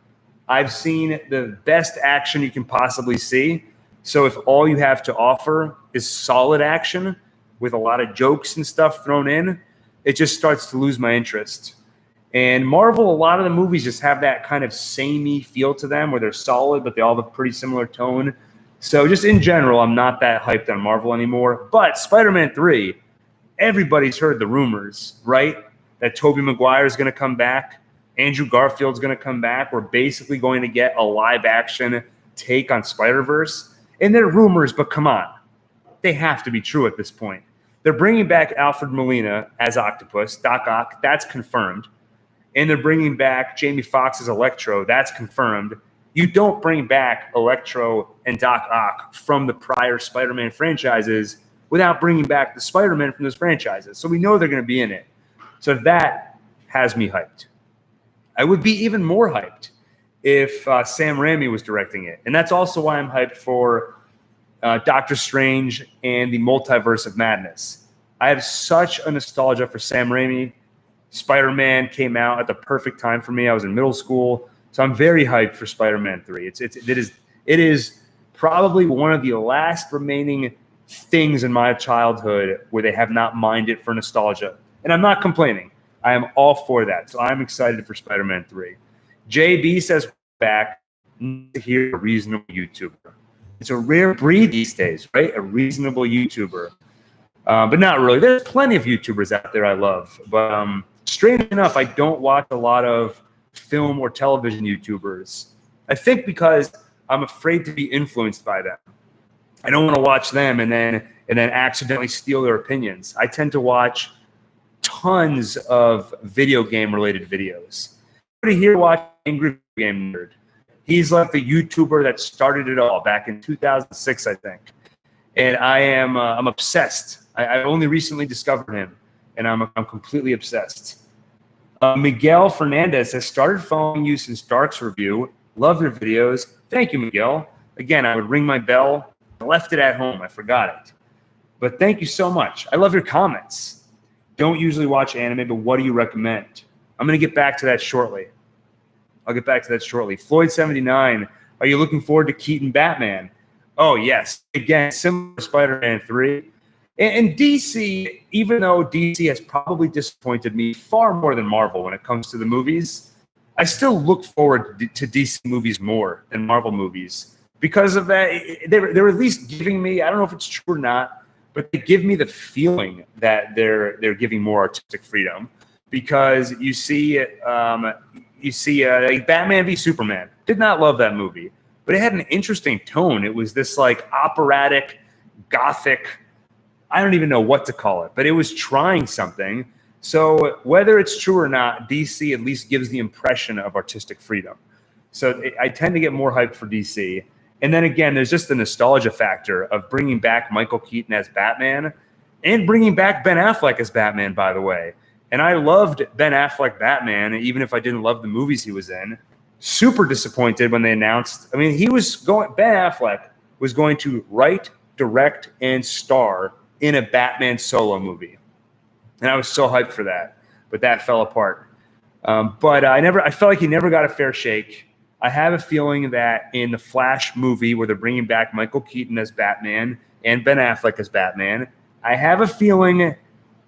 S1: I've seen the best action you can possibly see. So if all you have to offer is solid action with a lot of jokes and stuff thrown in, it just starts to lose my interest. And Marvel, a lot of the movies just have that kind of samey feel to them where they're solid, but they all have a pretty similar tone. So just in general, I'm not that hyped on Marvel anymore. But Spider-Man 3, everybody's heard the rumors, right? That Tobey Maguire is going to come back. Andrew Garfield's going to come back. We're basically going to get a live-action take on Spider-Verse. And they're rumors, but come on. They have to be true at this point. They're bringing back Alfred Molina as Octopus, Doc Ock. That's confirmed. And they're bringing back Jamie Foxx as Electro. That's confirmed. You don't bring back Electro and Doc Ock from the prior Spider-Man franchises without bringing back the Spider-Man from those franchises. So we know they're going to be in it. So that has me hyped. I would be even more hyped if Sam Raimi was directing it. And that's also why I'm hyped for Doctor Strange and the Multiverse of Madness. I have such a nostalgia for Sam Raimi. Spider-Man came out at the perfect time for me. I was in middle school. So I'm very hyped for Spider-Man 3. It is probably one of the last remaining things in my childhood where they have not mined it for nostalgia. And I'm not complaining. I am all for that. So I'm excited for Spider-Man 3. JB says back to hear a reasonable YouTuber. It's a rare breed these days, right? A reasonable YouTuber. But not really. There's plenty of YouTubers out there I love. But strange enough, I don't watch a lot of film or television YouTubers. I think because I'm afraid to be influenced by them. I don't want to watch them and then accidentally steal their opinions. I tend to watch tons of video game related videos. Everybody here watch Angry Game Nerd. He's like the YouTuber that started it all back in 2006, I think. And I'm obsessed. I only recently discovered him, and I'm completely obsessed. Miguel Fernandez has started following you since Dark's review. Love your videos. Thank you, Miguel. Again, I would ring my bell. I left it at home. I forgot it. But thank you so much. I love your comments. Don't usually watch anime, but what do you recommend? I'm going to get back to that shortly. I'll get back to that shortly. Floyd79, are you looking forward to Keaton Batman? Oh, yes. Again, similar to Spider-Man 3. And DC, even though DC has probably disappointed me far more than Marvel when it comes to the movies, I still look forward to DC movies more than Marvel movies. Because of that, they're at least giving me, I don't know if it's true or not, but they give me the feeling that they're giving more artistic freedom. Because you see like Batman v Superman. Did not love that movie, but it had an interesting tone. It was this like operatic, gothic, I don't even know what to call it, but it was trying something. So whether it's true or not, DC at least gives the impression of artistic freedom. So I tend to get more hyped for DC. And then again, there's just the nostalgia factor of bringing back Michael Keaton as Batman and bringing back Ben Affleck as Batman, by the way. And I loved Ben Affleck Batman, even if I didn't love the movies he was in. Super disappointed when they announced. Ben Affleck was going to write, direct, and star in a Batman solo movie. And I was so hyped for that, but that fell apart. But I felt like he never got a fair shake. I have a feeling that in the Flash movie where they're bringing back Michael Keaton as Batman and Ben Affleck as Batman, I have a feeling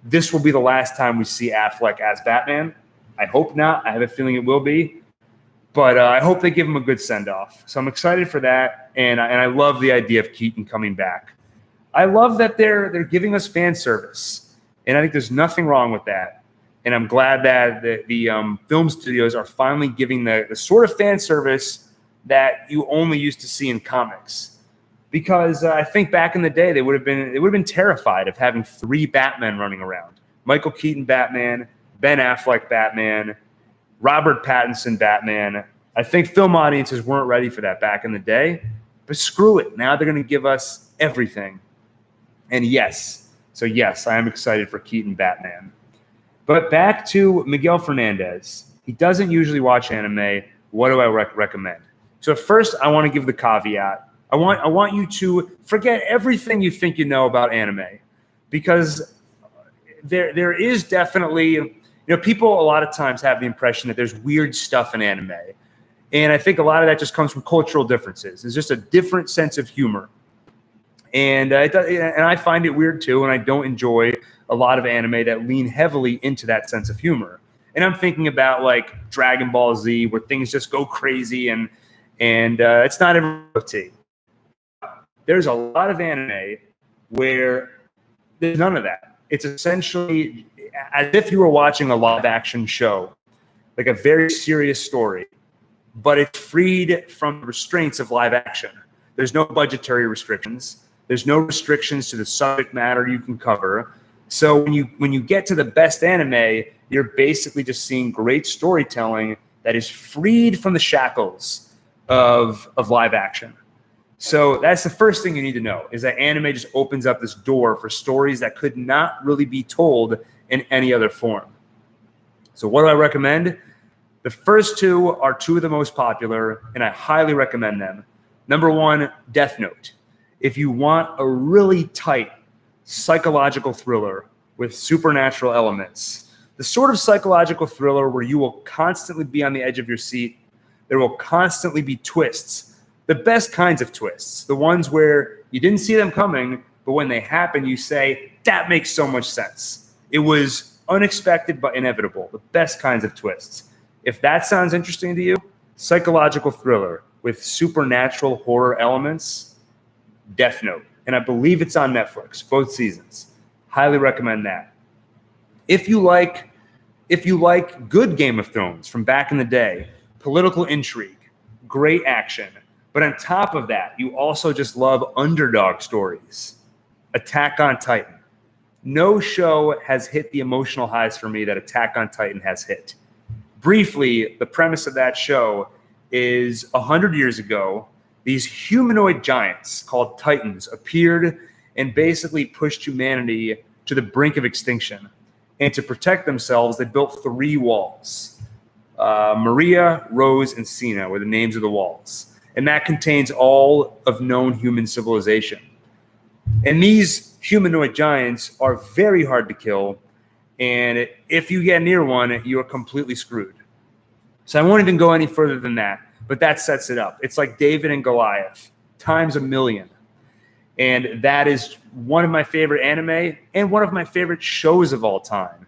S1: this will be the last time we see Affleck as Batman. I hope not. I have a feeling it will be. But I hope they give him a good send-off. So I'm excited for that, and I love the idea of Keaton coming back. I love that they're giving us fan service, and I think there's nothing wrong with that. And I'm glad that the film studios are finally giving the sort of fan service that you only used to see in comics. Because I think back in the day they would have been terrified of having 3 Batmen running around: Michael Keaton Batman, Ben Affleck Batman, Robert Pattinson Batman. I think film audiences weren't ready for that back in the day, but screw it. Now they're going to give us everything. And yes, I am excited for Keaton Batman. But back to Miguel Fernandez. He doesn't usually watch anime. What do I recommend? So first, I want to give the caveat. I want you to forget everything you think you know about anime, because there is definitely, people a lot of times have the impression that there's weird stuff in anime. And I think a lot of that just comes from cultural differences. It's just a different sense of humor. And I find it weird too, and I don't enjoy a lot of anime that lean heavily into that sense of humor. And I'm thinking about like Dragon Ball Z, where things just go crazy, and it's not every. There's a lot of anime where there's none of that. It's essentially as if you were watching a live action show, like a very serious story, but it's freed from the restraints of live action. There's no budgetary restrictions. There's no restrictions to the subject matter you can cover. So when you get to the best anime, you're basically just seeing great storytelling that is freed from the shackles of live action. So that's the first thing you need to know, is that anime just opens up this door for stories that could not really be told in any other form. So what do I recommend? The first 2 are 2 of the most popular, and I highly recommend them. Number 1, Death Note. If you want a really tight psychological thriller with supernatural elements, the sort of psychological thriller where you will constantly be on the edge of your seat, there will constantly be twists, the best kinds of twists, the ones where you didn't see them coming, but when they happen, you say, that makes so much sense. It was unexpected but inevitable, the best kinds of twists. If that sounds interesting to you, psychological thriller with supernatural horror elements, Death Note. And I believe it's on Netflix, both seasons. Highly recommend that. If you like good Game of Thrones from back in the day, political intrigue, great action, but on top of that, you also just love underdog stories, Attack on Titan. No show has hit the emotional highs for me that Attack on Titan has hit. Briefly, the premise of that show is 100 years ago, these humanoid giants called Titans appeared and basically pushed humanity to the brink of extinction. And to protect themselves, they built 3 walls. Maria, Rose, and Cena were the names of the walls. And that contains all of known human civilization. And these humanoid giants are very hard to kill. And if you get near one, you're completely screwed. So I won't even go any further than that. But that sets it up. It's like David and Goliath times 1,000,000. And that is one of my favorite anime and one of my favorite shows of all time.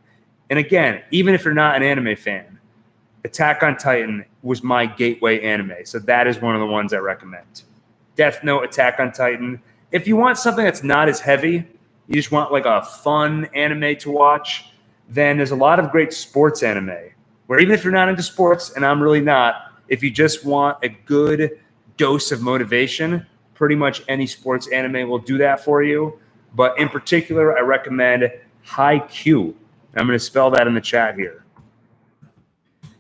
S1: And again, even if you're not an anime fan, Attack on Titan was my gateway anime. So that is one of the ones I recommend. Death Note, Attack on Titan. If you want something that's not as heavy, you just want like a fun anime to watch, then there's a lot of great sports anime. Where even if you're not into sports, and I'm really not, if you just want a good dose of motivation, pretty much any sports anime will do that for you. But in particular, I recommend Haikyuu. I'm going to spell that in the chat here.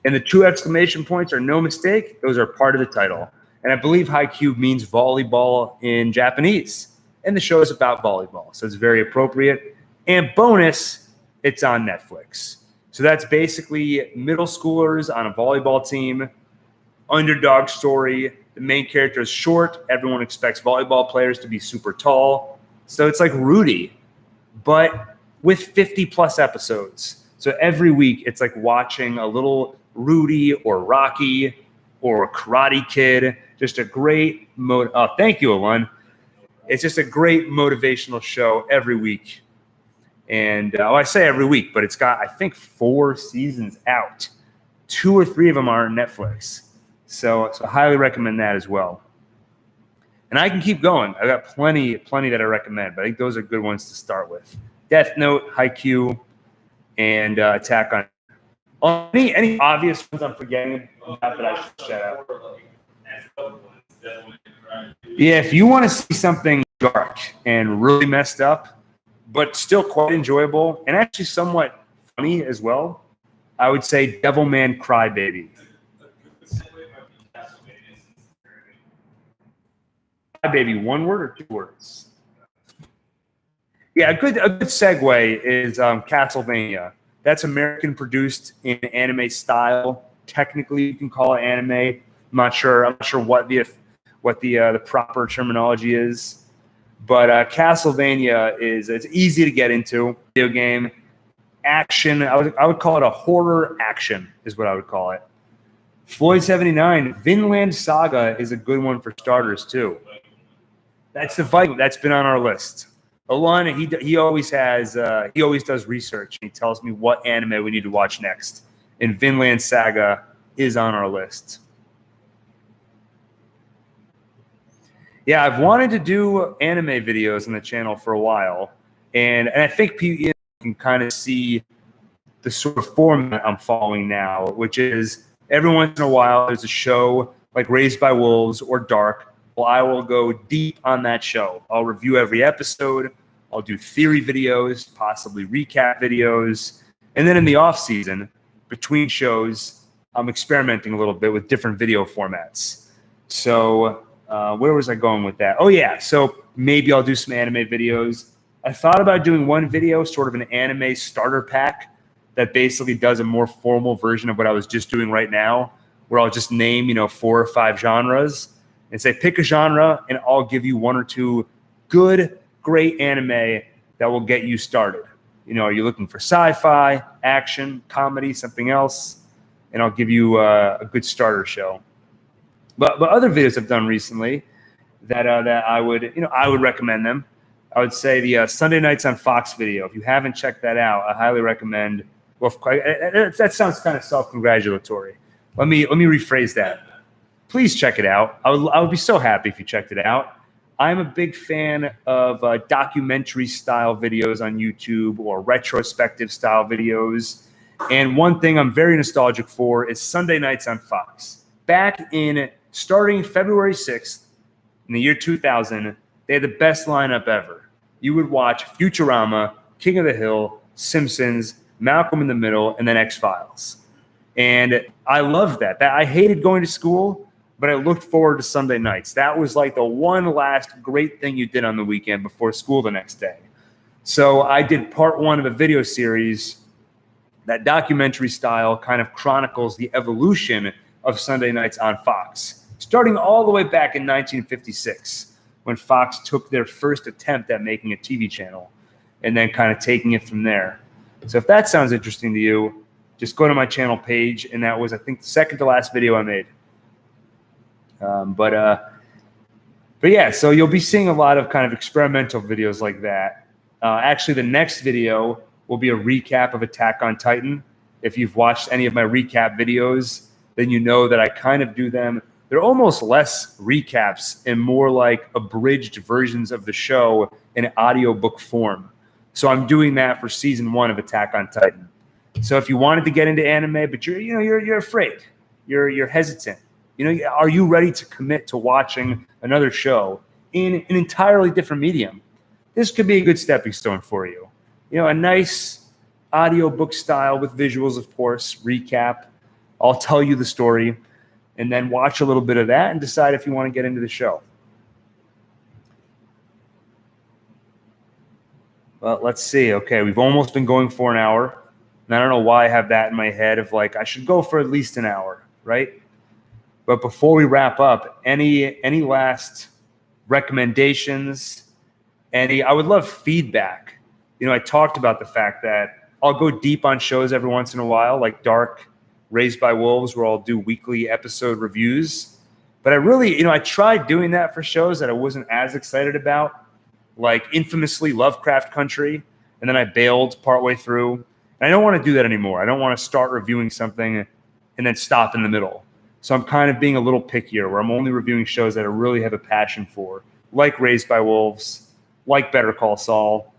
S1: And the 2 exclamation points are no mistake. Those are part of the title. And I believe Haikyuu means volleyball in Japanese. And the show is about volleyball. So it's very appropriate. And bonus, it's on Netflix. So that's basically middle schoolers on a volleyball team, underdog story. The main character is short. Everyone expects volleyball players to be super tall. So it's like Rudy, but with 50 plus episodes. So every week it's like watching a little Rudy or Rocky or Karate Kid. Just a great thank you, Alon. It's just a great motivational show every week. And I say every week, but it's got, I think, 4 seasons out. 2 or 3 of them are on Netflix. So I highly recommend that as well. And I can keep going. I've got plenty that I recommend, but I think those are good ones to start with. Death Note, Haikyuu, and Attack on. Any obvious ones I'm forgetting about that I should shout out? Yeah, if you want to see something dark and really messed up, but still quite enjoyable and actually somewhat funny as well, I would say Devilman Crybaby. Crybaby, 1 word or 2 words? Yeah, a good segue is Castlevania. That's American produced in anime style. Technically, you can call it anime. I'm not sure what the proper terminology is, but Castlevania it's easy to get into. Video game action. I would call it a horror action is what I would call it. Floyd 79, Vinland Saga is a good one for starters too. That's the Viking that's been on our list. Alon, he always does research. And he tells me what anime we need to watch next. And Vinland Saga is on our list. Yeah, I've wanted to do anime videos on the channel for a while. And I think people can kind of see the sort of format I'm following now, which is every once in a while there's a show like Raised by Wolves or Dark. Well, I will go deep on that show. I'll review every episode. I'll do theory videos, possibly recap videos. And then in the off season, between shows, I'm experimenting a little bit with different video formats. So where was I going with that? Oh, yeah. So maybe I'll do some anime videos. I thought about doing one video, sort of an anime starter pack that basically does a more formal version of what I was just doing right now, where I'll just name, 4 or 5 genres and say, pick a genre, and I'll give you 1 or 2 good, great anime that will get you started. Are you looking for sci-fi, action, comedy, something else? And I'll give you a good starter show. But other videos I've done recently that I would recommend them. I would say the Sunday Nights on Fox video. If you haven't checked that out, I highly recommend. Well, that sounds kind of self-congratulatory. Let me rephrase that. Please check it out. I would be so happy if you checked it out. I'm a big fan of documentary style videos on YouTube or retrospective style videos. And one thing I'm very nostalgic for is Sunday Nights on Fox. Back in starting February 6th in the year 2000, they had the best lineup ever. You would watch Futurama, King of the Hill, Simpsons, Malcolm in the Middle, and then X-Files. And I loved that. I hated going to school, but I looked forward to Sunday nights. That was like the one last great thing you did on the weekend before school the next day. So I did part one of a video series that documentary style kind of chronicles the evolution of Sunday nights on Fox, starting all the way back in 1956 when Fox took their first attempt at making a TV channel and then kind of taking it from there. So if that sounds interesting to you, just go to my channel page, and that was, I think, the second to last video I made. But yeah, so you'll be seeing a lot of kind of experimental videos like that. Actually, the next video will be a recap of Attack on Titan. If you've watched any of my recap videos, then you know that I kind of do them. They're almost less recaps and more like abridged versions of the show in audiobook form. So I'm doing that for season 1 of Attack on Titan. So if you wanted to get into anime, but you're afraid, you're hesitant, are you ready to commit to watching another show in an entirely different medium? This could be a good stepping stone for you. A nice audiobook style with visuals, of course, recap. I'll tell you the story and then watch a little bit of that and decide if you want to get into the show. Well, let's see. Okay, we've almost been going for an hour. And I don't know why I have that in my head of like, I should go for at least an hour, right? But before we wrap up, any last recommendations? I would love feedback. I talked about the fact that I'll go deep on shows every once in a while, like Dark, Raised by Wolves, where I'll do weekly episode reviews. But I really, I tried doing that for shows that I wasn't as excited about, like infamously Lovecraft Country, and then I bailed partway through. And I don't want to do that anymore. I don't want to start reviewing something and then stop in the middle. So I'm kind of being a little pickier, where I'm only reviewing shows that I really have a passion for, like Raised by Wolves, like Better Call Saul.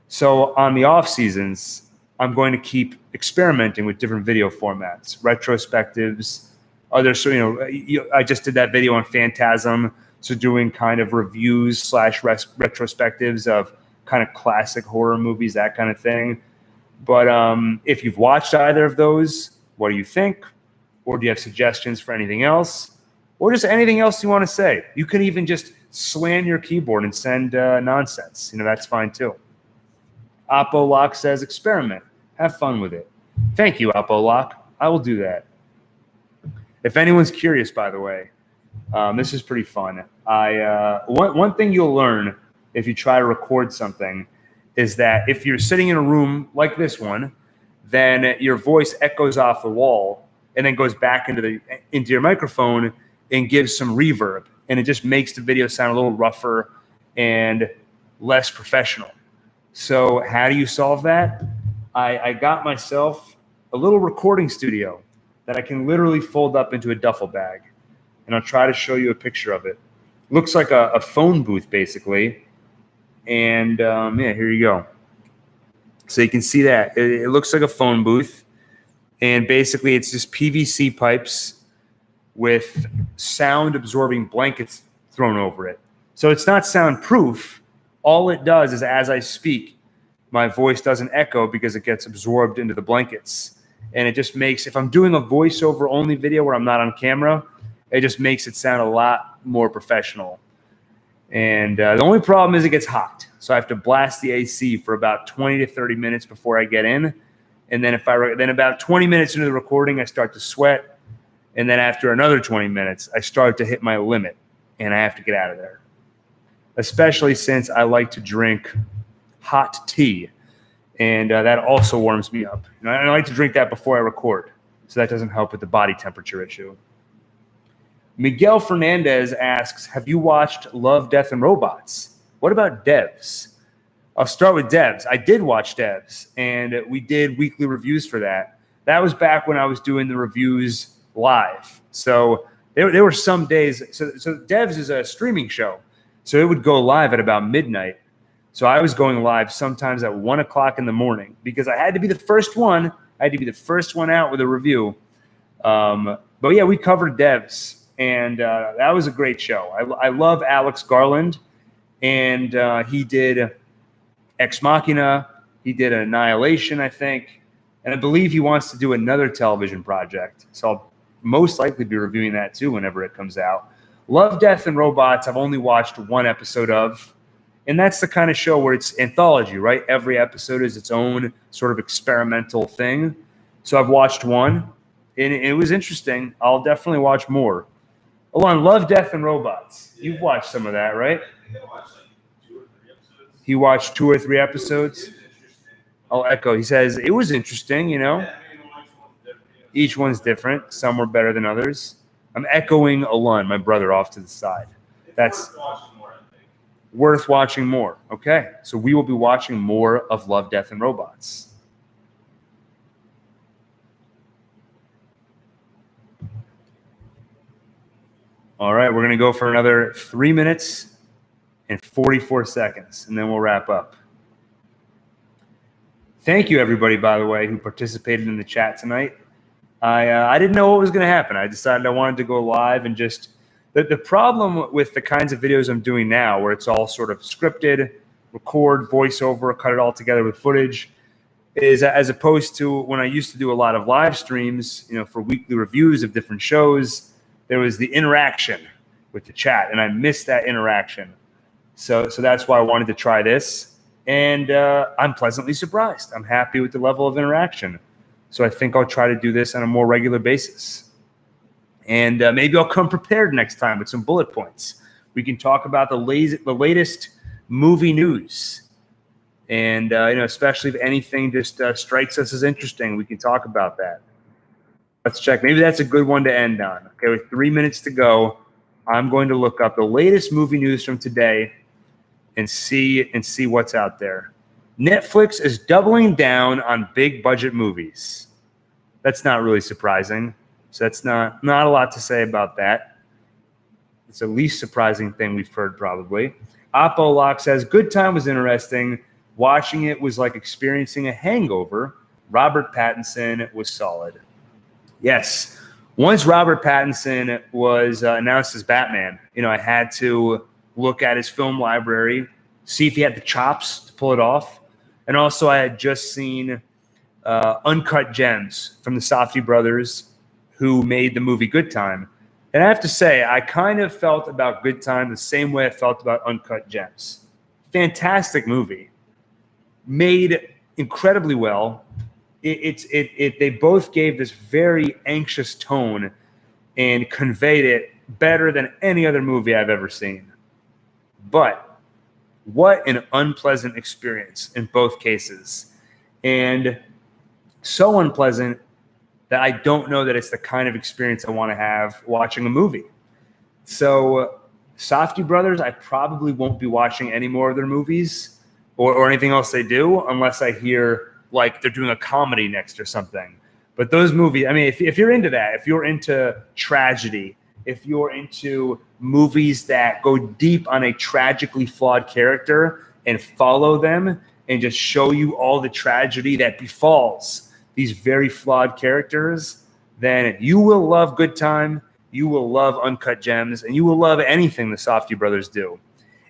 S1: So on the off seasons, I'm going to keep experimenting with different video formats, retrospectives, others. So, I just did that video on Phantasm. So doing kind of reviews / retrospectives of kind of classic horror movies, that kind of thing. But if you've watched either of those, what do you think? Or do you have suggestions for anything else? Or just anything else you want to say? You can even just slam your keyboard and send nonsense. That's fine too. Oppo Lock says, experiment. Have fun with it. Thank you, Oppo Lock. I will do that. If anyone's curious, by the way, this is pretty fun. One thing you'll learn if you try to record something is that if you're sitting in a room like this one, then your voice echoes off the wall and then goes back into your microphone and gives some reverb. And it just makes the video sound a little rougher and less professional. So how do you solve that? I got myself a little recording studio that I can literally fold up into a duffel bag. And I'll try to show you a picture of it. Looks like a phone booth, basically. And yeah, here you go. So you can see that. It looks like a phone booth. And basically, it's just PVC pipes with sound-absorbing blankets thrown over it. So it's not soundproof. All it does is as I speak, my voice doesn't echo because it gets absorbed into the blankets. And it just makes, if I'm doing a voiceover only video where I'm not on camera, it just makes it sound a lot more professional. And the only problem is it gets hot. So I have to blast the AC for about 20 to 30 minutes before I get in. And then then about 20 minutes into the recording, I start to sweat. And then after another 20 minutes, I start to hit my limit and I have to get out of there. Especially since I like to drink hot tea. And that also warms me up. I like to drink that before I record. So that doesn't help with the body temperature issue. Miguel Fernandez asks, have you watched Love, Death, and Robots? What about Devs? I'll start with Devs. I did watch Devs, and we did weekly reviews for that. That was back when I was doing the reviews live. So there were some days. So Devs is a streaming show. So it would go live at about midnight. So I was going live sometimes at 1 o'clock in the morning because I had to be the first one. I had to be the first one out with a review. But yeah, we covered Devs, and that was a great show. I love Alex Garland, and he did Ex Machina. He did Annihilation, I think. And I believe he wants to do another television project. So I'll most likely be reviewing that too whenever it comes out. Love, Death, and Robots, I've only watched one episode of. And that's the kind of show where it's anthology, right? Every episode is its own sort of experimental thing. So I've watched one, and it was interesting. I'll definitely watch more. Alon, Love, Death, and Robots.
S2: Yeah.
S1: You've watched some of that, right?
S2: I think I watched like 2 or 3 episodes.
S1: He watched 2 or 3 episodes.
S2: It was interesting.
S1: I'll echo. He says, it was interesting, you know?
S2: Yeah, I mean, each one's different.
S1: Each one's different. Some were better than others. I'm echoing Alon, my brother, off to the side. That's
S2: It's worth watching more, I think.
S1: worth watching more. Okay, so we will be watching more of Love, Death, and Robots. All right, we're going to go for another 3 minutes and 44 seconds, and then we'll wrap up. Thank you, everybody, by the way, who participated in the chat tonight. I didn't know what was going to happen. I decided I wanted to go live and just the problem with the kinds of videos I'm doing now, where it's all sort of scripted, record, voiceover, cut it all together with footage, is as opposed to when I used to do a lot of live streams, you know, for weekly reviews of different shows, there was the interaction with the chat, and I missed that interaction. So that's why I wanted to try this, and I'm pleasantly surprised. I'm happy with the level of interaction. So I think I'll try to do this on a more regular basis. And maybe I'll come prepared next time with some bullet points. We can talk about the latest movie news. And, you know, especially if anything just strikes us as interesting, we can talk about that. Let's check. Maybe that's a good one to end on. Okay, with 3 minutes to go, I'm going to look up the latest movie news from today and see what's out there. Netflix is doubling down on big budget movies. That's not really surprising. So that's not a lot to say about that. It's the least surprising thing we've heard probably. Oppo Lock says, good time was interesting. Watching it was like experiencing a hangover. Robert Pattinson was solid. Yes. Once Robert Pattinson was announced as Batman, you know, I had to look at his film library, see if he had the chops to pull it off. And also, I had just seen Uncut Gems from the Safdie brothers, who made the movie Good Time. And I have to say, I kind of felt about Good Time the same way I felt about Uncut Gems. Fantastic movie. Made incredibly well. They both gave this very anxious tone and conveyed it better than any other movie I've ever seen. But what an unpleasant experience in both cases. And so unpleasant that I don't know that it's the kind of experience I want to have watching a movie. So Safdie brothers, I probably won't be watching any more of their movies or anything else they do unless I hear like they're doing a comedy next or something. But those movies, I mean, if you're into that, if you're into tragedy, if you're into movies that go deep on a tragically flawed character and follow them and just show you all the tragedy that befalls these very flawed characters, then you will love Good Time, you will love Uncut Gems, and you will love anything the Safdie brothers do.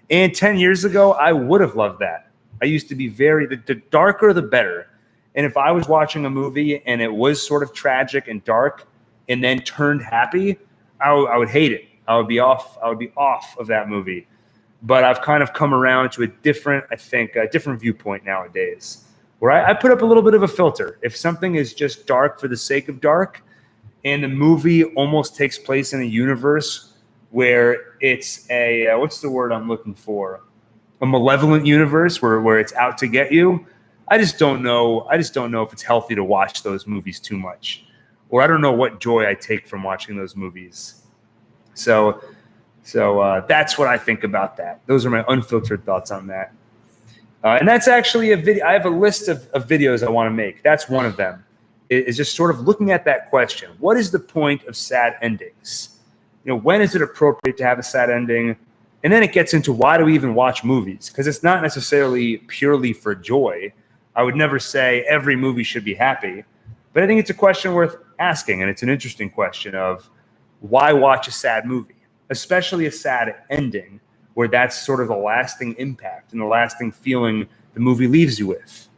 S1: And 10 years ago, I would have loved that. I used to be the darker the better. And if I was watching a movie and it was sort of tragic and dark and then turned happy, I would hate it. I would be off of that movie. But I've kind of come around to a different viewpoint nowadays, where I put up a little bit of a filter. If something is just dark for the sake of dark, and the movie almost takes place in a universe where it's a what's the word I'm looking for? A malevolent universe where it's out to get you. I just don't know if it's healthy to watch those movies too much. Or I don't know what joy I take from watching those movies. So that's what I think about that. Those are my unfiltered thoughts on that. And that's actually a video. I have a list of videos I want to make. That's one of them. Is just sort of looking at that question. What is the point of sad endings? When is it appropriate to have a sad ending? And then it gets into why do we even watch movies? Because it's not necessarily purely for joy. I would never say every movie should be happy. But I think it's a question worth asking. And it's an interesting question of why watch a sad movie, especially a sad ending, where that's sort of the lasting impact and the lasting feeling the movie leaves you with.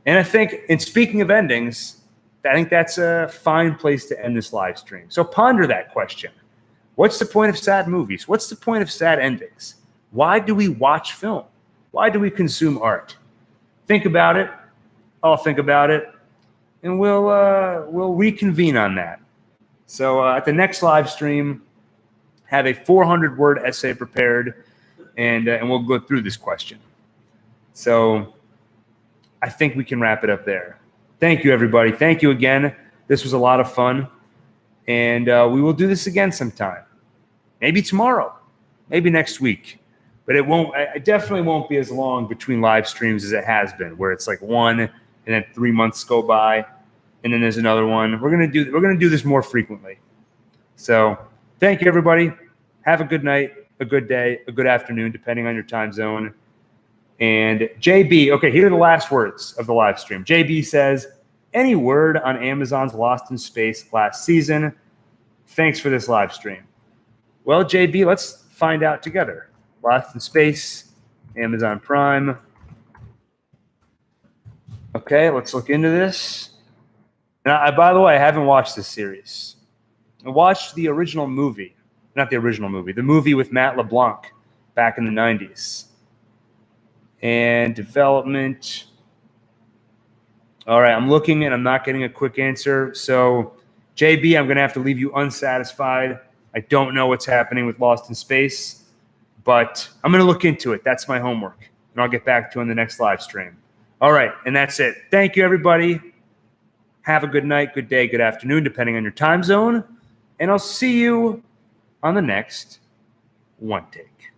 S1: And I think, in speaking of endings, I think that's a fine place to end this live stream. So ponder that question. What's the point of sad movies? What's the point of sad endings? Why do we watch film? Why do we consume art? Think about it. I'll think about it. And we'll reconvene on that. So at the next live stream, have a 400-word essay prepared, and we'll go through this question. So I think we can wrap it up there. Thank you, everybody. Thank you again. This was a lot of fun, and we will do this again sometime. Maybe tomorrow, maybe next week, but it won't. I definitely won't be as long between live streams as it has been, where it's like one, and then 3 months go by, and then there's another one. We're gonna do this more frequently. So thank you, everybody. Have a good night, a good day, a good afternoon, depending on your time zone. And JB, okay, here are the last words of the live stream. JB says, any word on Amazon's Lost in Space last season? Thanks for this live stream. Well, JB, let's find out together. Lost in Space, Amazon Prime. Okay, let's look into this. Now, by the way, I haven't watched this series. I watched the original movie. Not the original movie. The movie with Matt LeBlanc back in the 90s. And development. All right, I'm looking and I'm not getting a quick answer. So, JB, I'm going to have to leave you unsatisfied. I don't know what's happening with Lost in Space, but I'm going to look into it. That's my homework. And I'll get back to you on the next live stream. All right, and that's it. Thank you, everybody. Have a good night, good day, good afternoon, depending on your time zone. And I'll see you on the next One Take.